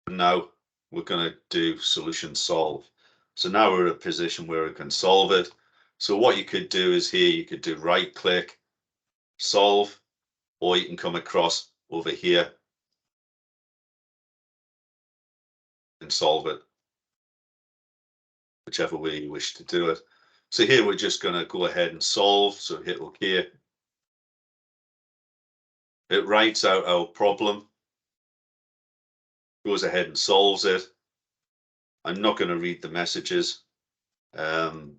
And now we're going to do solution solve. So now we're in a position where we can solve it. So what you could do is here, you could do right click, solve, or you can come across over here and solve it, whichever way you wish to do it. So here we're just going to go ahead and solve. So hit OK. It writes out our problem, goes ahead and solves it. I'm not going to read the messages. And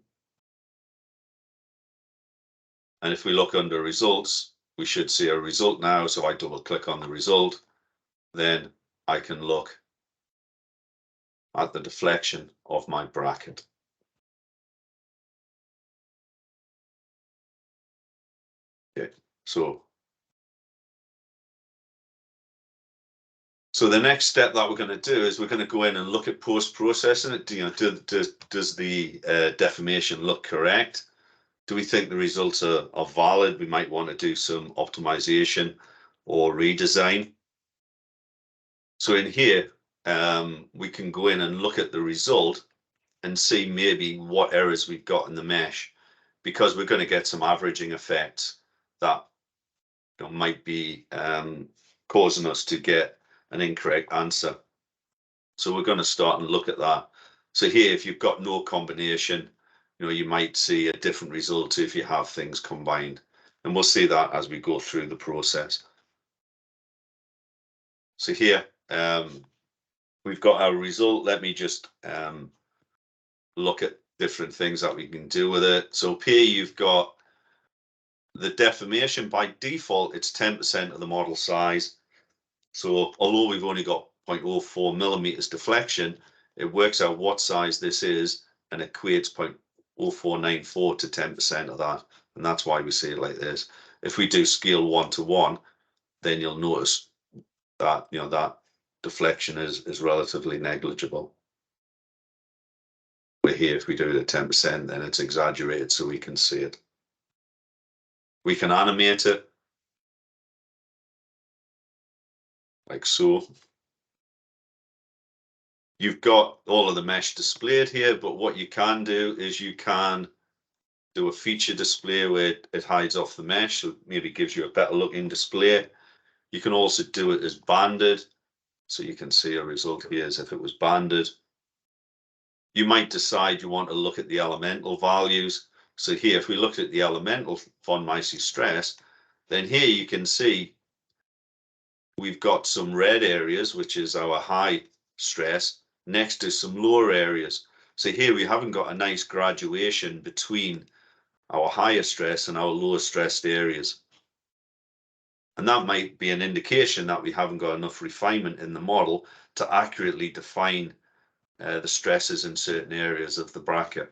if we look under results, we should see a result now. So I double click on the result, then I can look at the deflection of my bracket. Okay, so the next step that we're going to do is we're going to go in and look at post-processing it. You know, does the deformation look correct? Do we think the results are valid? We might want to do some optimization or redesign. So in here, we can go in and look at the result and see maybe what errors we've got in the mesh, because we're going to get some averaging effects that, you know, might be causing us to get an incorrect answer. So we're going to start and look at that. So here, if you've got no combination, you know, you might see a different result if you have things combined. And we'll see that as we go through the process. So here, we've got our result. Let me just look at different things that we can do with it. So here you've got the deformation. By default, it's 10% of the model size. So although we've only got 0.04 millimeters deflection, it works out what size this is and equates 0.0494 to 10% of that. And that's why we see it like this. If we do scale 1 to 1, then you'll notice that, you know, that deflection is relatively negligible. Where here, if we do it at 10%, then it's exaggerated so we can see it. We can animate it like so. You've got all of the mesh displayed here, but what you can do is you can do a feature display where it hides off the mesh, so maybe gives you a better looking display. You can also do it as banded, so you can see a result here as if it was banded. You might decide you want to look at the elemental values. So here, if we look at the elemental von Mises stress, then here you can see we've got some red areas, which is our high stress, next to some lower areas. So here we haven't got a nice graduation between our higher stress and our lower stressed areas. And that might be an indication that we haven't got enough refinement in the model to accurately define the stresses in certain areas of the bracket.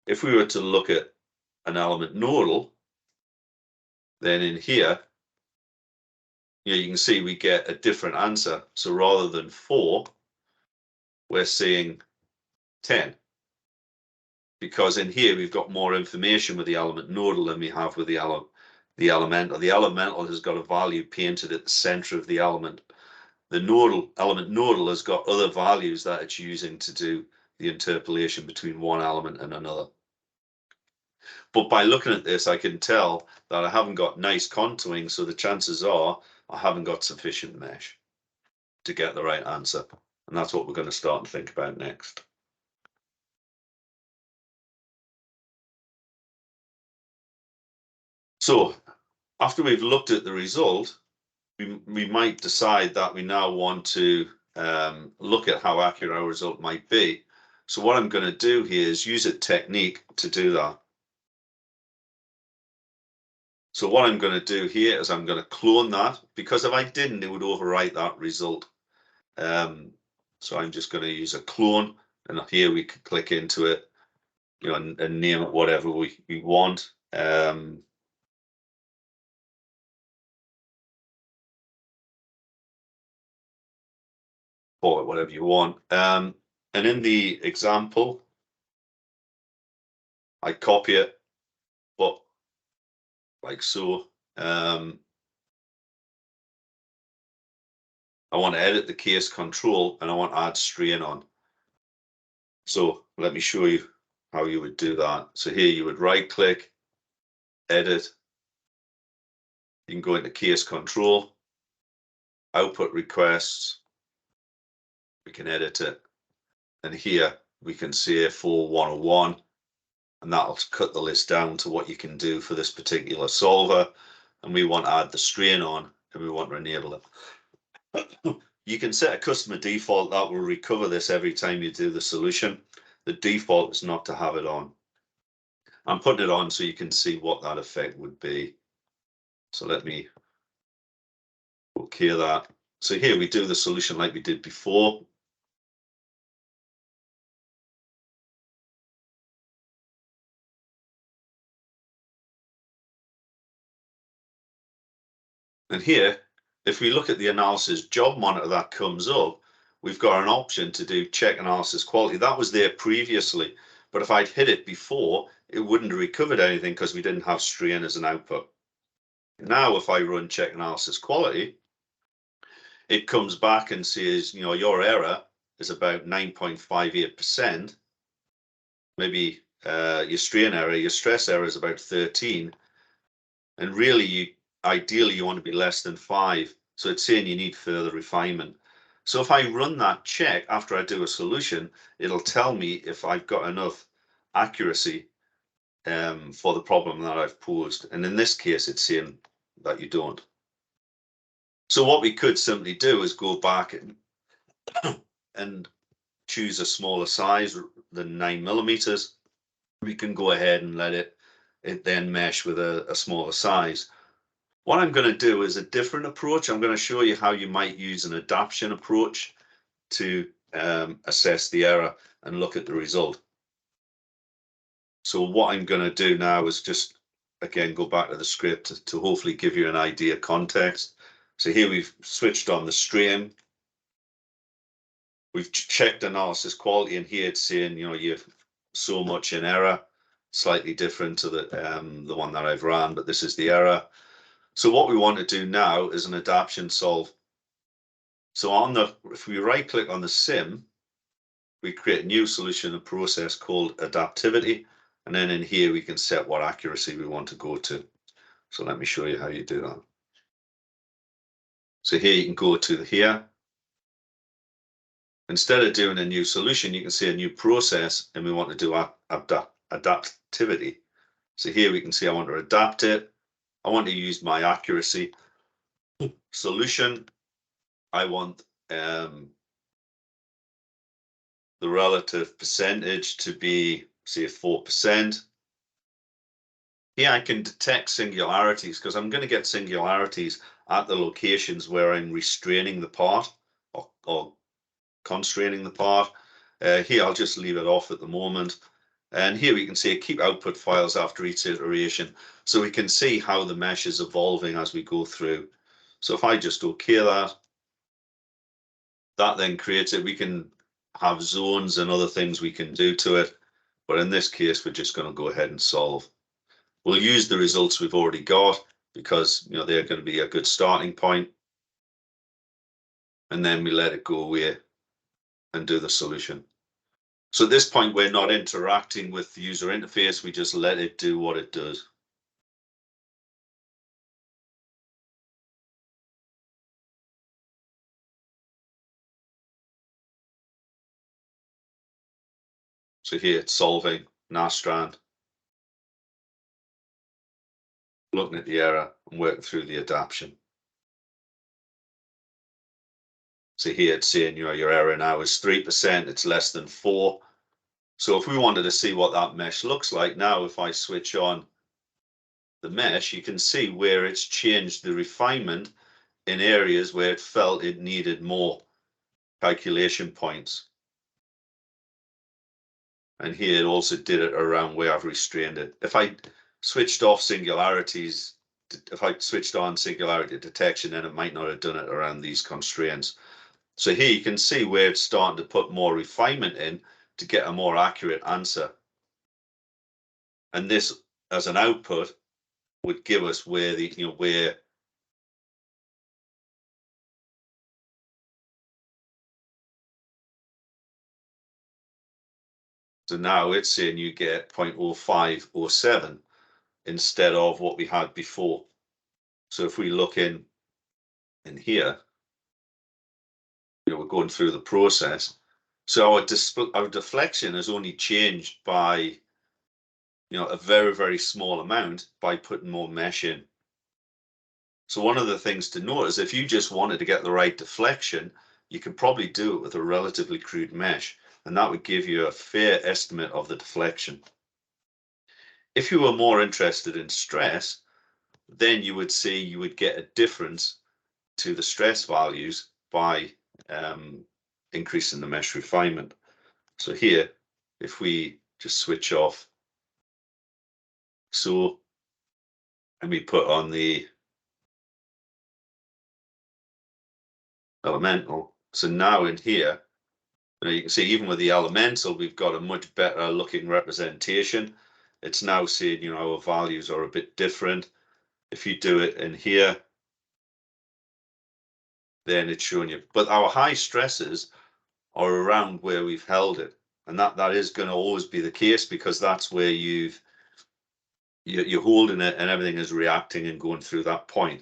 If we were to look at an element nodal, then in here, you can see we get a different answer. So rather than 4, we're seeing 10. Because in here, we've got more information with the element nodal than we have with the elemental. The elemental has got a value painted at the center of the element. The element nodal has got other values that it's using to do the interpolation between one element and another. But by looking at this, I can tell that I haven't got nice contouring, so the chances are I haven't got sufficient mesh to get the right answer. And that's what we're going to start and think about next. So after we've looked at the result, we might decide that we now want to look at how accurate our result might be. So what I'm going to do here is use a technique to do that. So what I'm going to do here is I'm going to clone that, because if I didn't, it would overwrite that result. So I'm just going to use a clone, and here we can click into it, you know, and name it whatever we want. Call it whatever you want. And in the example, I copy it, but like so. I want to edit the case control, and I want to add strain on. So let me show you how you would do that. So here you would right click, edit. You can go into case control, output requests. We can edit it. And here we can say A4101, and that'll cut the list down to what you can do for this particular solver. And we want to add the strain on, and we want to enable it. You can set a customer default that will recover this every time you do the solution. The default is not to have it on. I'm putting it on so you can see what that effect would be. So let me okay that. So here we do the solution like we did before. And here, if we look at the analysis job monitor that comes up, we've got an option to do check analysis quality. That was there previously, but if I'd hit it before, it wouldn't have recovered anything because we didn't have strain as an output. Now, if I run check analysis quality, it comes back and says, you know, your error is about 9.58%. Maybe your strain error, your stress error is about 13. And really, ideally, you want to be less than 5. So it's saying you need further refinement. So if I run that check after I do a solution, it'll tell me if I've got enough accuracy for the problem that I've posed. And in this case, it's saying that you don't. So what we could simply do is go back and choose a smaller size than 9mm. We can go ahead and let it then mesh with a smaller size. What I'm going to do is a different approach. I'm going to show you how you might use an adaptation approach to assess the error and look at the result. So what I'm going to do now is just, again, go back to the script to hopefully give you an idea of context. So here we've switched on the stream. We've checked analysis quality, and here it's saying, you know, you're so much in error, slightly different to the one that I've ran, but this is the error. So what we want to do now is an adaptation solve. So if we right click on the sim, we create a new solution and process called adaptivity. And then in here, we can set what accuracy we want to go to. So let me show you how you do that. So here you can go to here. Instead of doing a new solution, you can see a new process, and we want to do adaptivity. So here we can see I want to adapt it. I want to use my accuracy solution. I want the relative percentage to be, say, 4%. Here I can detect singularities because I'm going to get singularities at the locations where I'm restraining the part or constraining the part. Here I'll just leave it off at the moment. And here we can see keep output files after each iteration. So we can see how the mesh is evolving as we go through. So if I just OK that then creates it. We can have zones and other things we can do to it. But in this case, we're just going to go ahead and solve. We'll use the results we've already got because, you know, they're going to be a good starting point. And then we let it go away and do the solution. So at this point, we're not interacting with the user interface. We just let it do what it does. So here it's solving Nastran, looking at the error and working through the adaptation. So here it's saying, you know, your error now is 3%, it's less than 4. So if we wanted to see what that mesh looks like now, if I switch on the mesh, you can see where it's changed the refinement in areas where it felt it needed more calculation points. And here it also did it around where I've restrained it. If I switched off singularities, if I switched on singularity detection, then it might not have done it around these constraints. So here you can see where it's starting to put more refinement in to get a more accurate answer. And this, as an output, would give us where the, you know, where so now it's saying you get 0.0507 instead of what we had before. So if we look in here, you know, we're going through the process. So our deflection has only changed by, you know, a very, very small amount by putting more mesh in. So one of the things to notice, if you just wanted to get the right deflection, you could probably do it with a relatively crude mesh, and that would give you a fair estimate of the deflection. If you were more interested in stress, then you would see you would get a difference to the stress values by increasing the mesh refinement. So here, if we just switch off so, and we put on the elemental, so now in here, you can see even with the elemental, we've got a much better looking representation. It's now saying, you know, our values are a bit different. If you do it in here, then it's showing you, but our high stresses are around where we've held it. And that is going to always be the case because that's where you're holding it and everything is reacting and going through that point.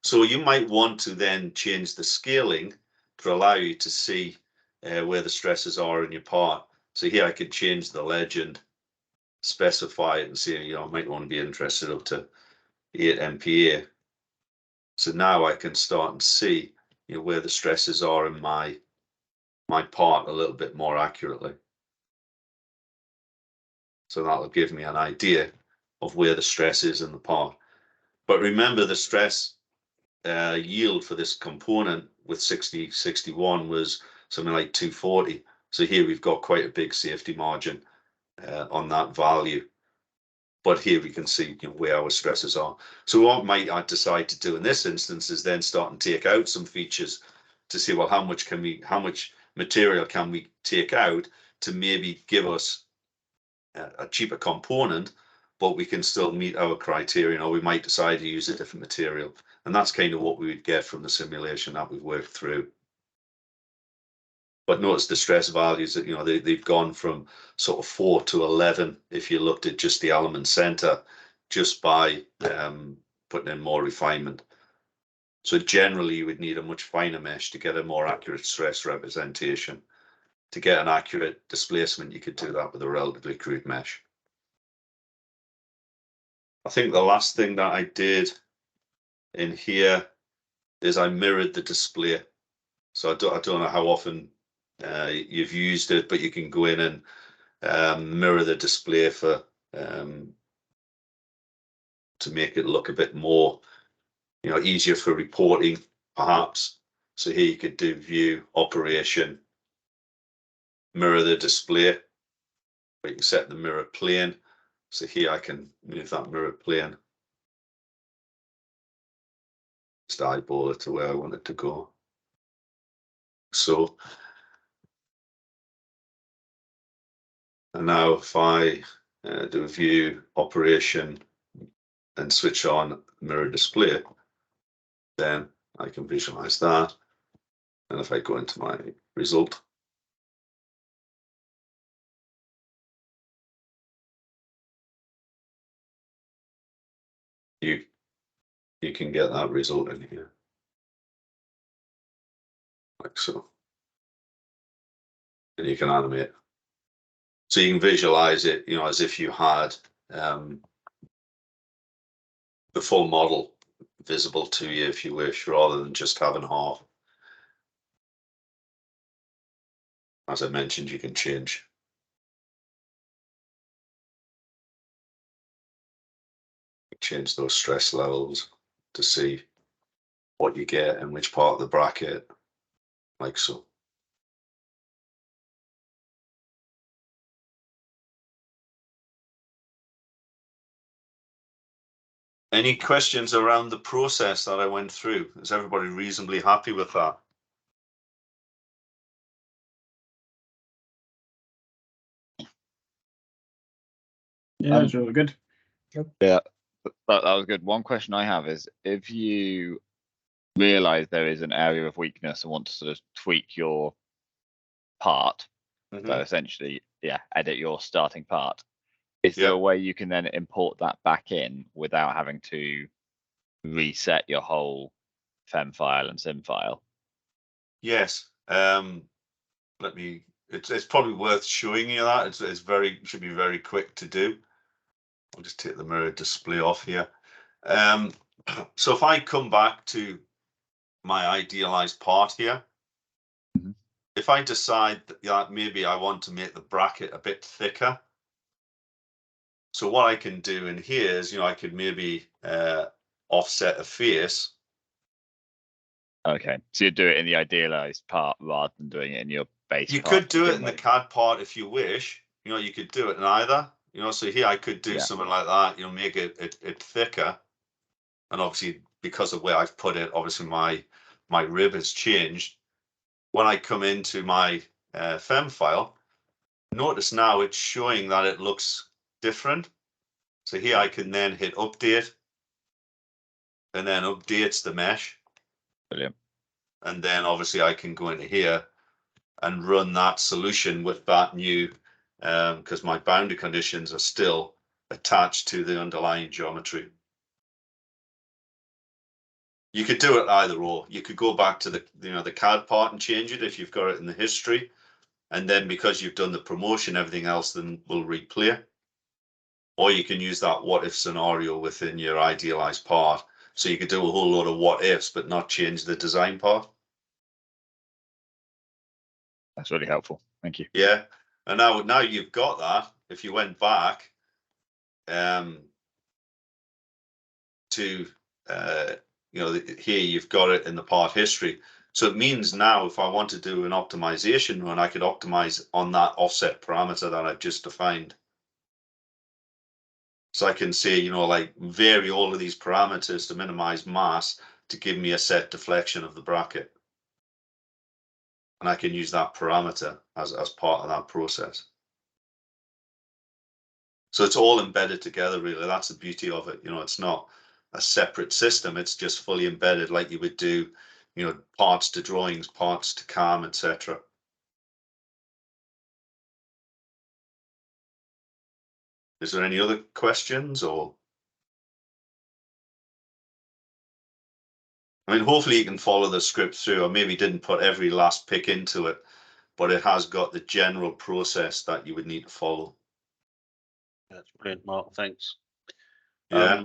So you might want to then change the scaling to allow you to see where the stresses are in your part. So here I could change the legend, specify it and say, you know, I might want to be interested up to 8 MPa. So now I can start and see, you know, where the stresses are in my part a little bit more accurately. So that'll give me an idea of where the stress is in the part. But remember, the stress yield for this component with 6061 was something like 240. So here we've got quite a big safety margin on that value. But here we can see, you know, where our stresses are. So what might I decide to do in this instance is then start and take out some features to see, well, how much material can we take out to maybe give us a cheaper component, but we can still meet our criterion, or we might decide to use a different material. And that's kind of what we would get from the simulation that we've worked through. But notice the stress values that, you know, they've gone from sort of 4 to 11 if you looked at just the element center, just by putting in more refinement. So generally you would need a much finer mesh to get a more accurate stress representation. To get an accurate displacement, you could do that with a relatively crude mesh. I think the last thing that I did in here is I mirrored the display. So I don't know how often you've used it, but you can go in and mirror the display for to make it look a bit more, you know, easier for reporting, perhaps. So here you could do view, operation, mirror the display, but you can set the mirror plane. So here I can move that mirror plane, just eyeball it to where I want it to go. So, and now if I do a view, operation, and switch on mirror display, then I can visualize that. And if I go into my result, you can get that result in here, like so. And you can animate. So you can visualize it, you know, as if you had the full model visible to you, if you wish, rather than just having half. As I mentioned, you can change those stress levels to see what you get in which part of the bracket, like so. Any questions around the process that I went through? Is everybody reasonably happy with that? Yeah, it's really good. Yeah, that was good. One question I have is, if you realize there is an area of weakness and want to sort of tweak your part, so essentially, yeah, edit your starting part, is there a way you can then import that back in without having to reset your whole FEM file and sim file? Yes. Let me. It's probably worth showing you that. Should be very quick to do. I'll just take the mirror display off here. So if I come back to my idealized part here, if I decide that maybe I want to make the bracket a bit thicker, so what I can do in here is, you know, I could maybe offset a face. Okay, so you do it in the idealized part rather than doing it in your base You part. could do it in the CAD part if you wish. You know, you could do it in either. You know, so here I could do something like that. You know, make it thicker, and obviously because of where I've put it, obviously my rib has changed. When I come into my FEM file, notice now it's showing that it looks different. So here I can then hit update, and then updates the mesh. Brilliant. And then obviously I can go into here and run that solution with that new, because my boundary conditions are still attached to the underlying geometry. You could do it either or. You could go back to the CAD part and change it if you've got it in the history, and then because you've done the promotion, everything else then will replay. Or you can use that what if scenario within your idealized part. So you could do a whole lot of what ifs, but not change the design part. That's really helpful. Thank you. Yeah. And now you've got that. If you went back to here you've got it in the part history. So it means now if I want to do an optimization run, I could optimize on that offset parameter that I've just defined. So I can say, you know, like vary all of these parameters to minimize mass to give me a set deflection of the bracket. And I can use that parameter as part of that process. So it's all embedded together, really. That's the beauty of it. You know, it's not a separate system. It's just fully embedded like you would do, you know, parts to drawings, parts to CAM, etc. Is there any other questions or? I mean, hopefully you can follow the script through. I maybe didn't put every last pick into it, but it has got the general process that you would need to follow. That's brilliant, Mark. Thanks. Yeah.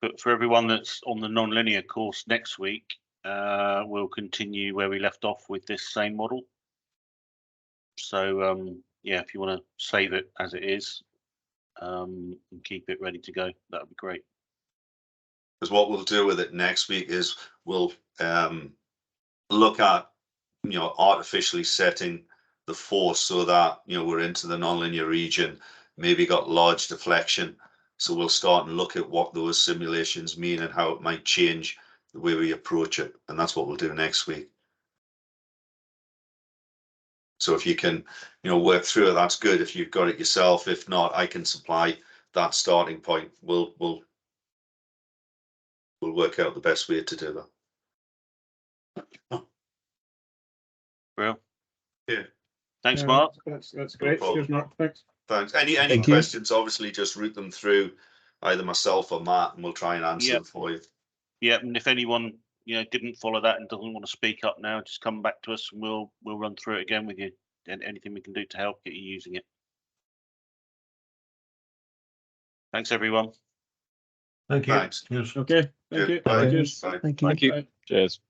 But for everyone that's on the non-linear course next week, we'll continue where we left off with this same model. So yeah, if you want to save it as it is and keep it ready to go, that would be great. Because what we'll do with it next week is we'll look at, you know, artificially setting the force so that, you know, we're into the nonlinear region, maybe got large deflection. So we'll start and look at what those simulations mean and how it might change the way we approach it. And that's what we'll do next week. So if you can, you know, work through it, that's good. If you've got it yourself, if not, I can supply that starting point. We'll work out the best way to do that. Well, yeah. Thanks, Yeah, Mark. That's great. problem. Cheers, Mark. Thanks. Thanks. Any Thank you. questions, obviously just route them through either myself or Matt and we'll try and answer them for you. Yeah, and if anyone didn't follow that and doesn't want to speak up now, just come back to us and we'll run through it again with you. And anything we can do to help get you using it. Thanks, everyone. Thank you. Thanks. Yes. Okay. Thank Good. you. Bye. Cheers. Bye. Thank you. Thank you. Bye. Cheers.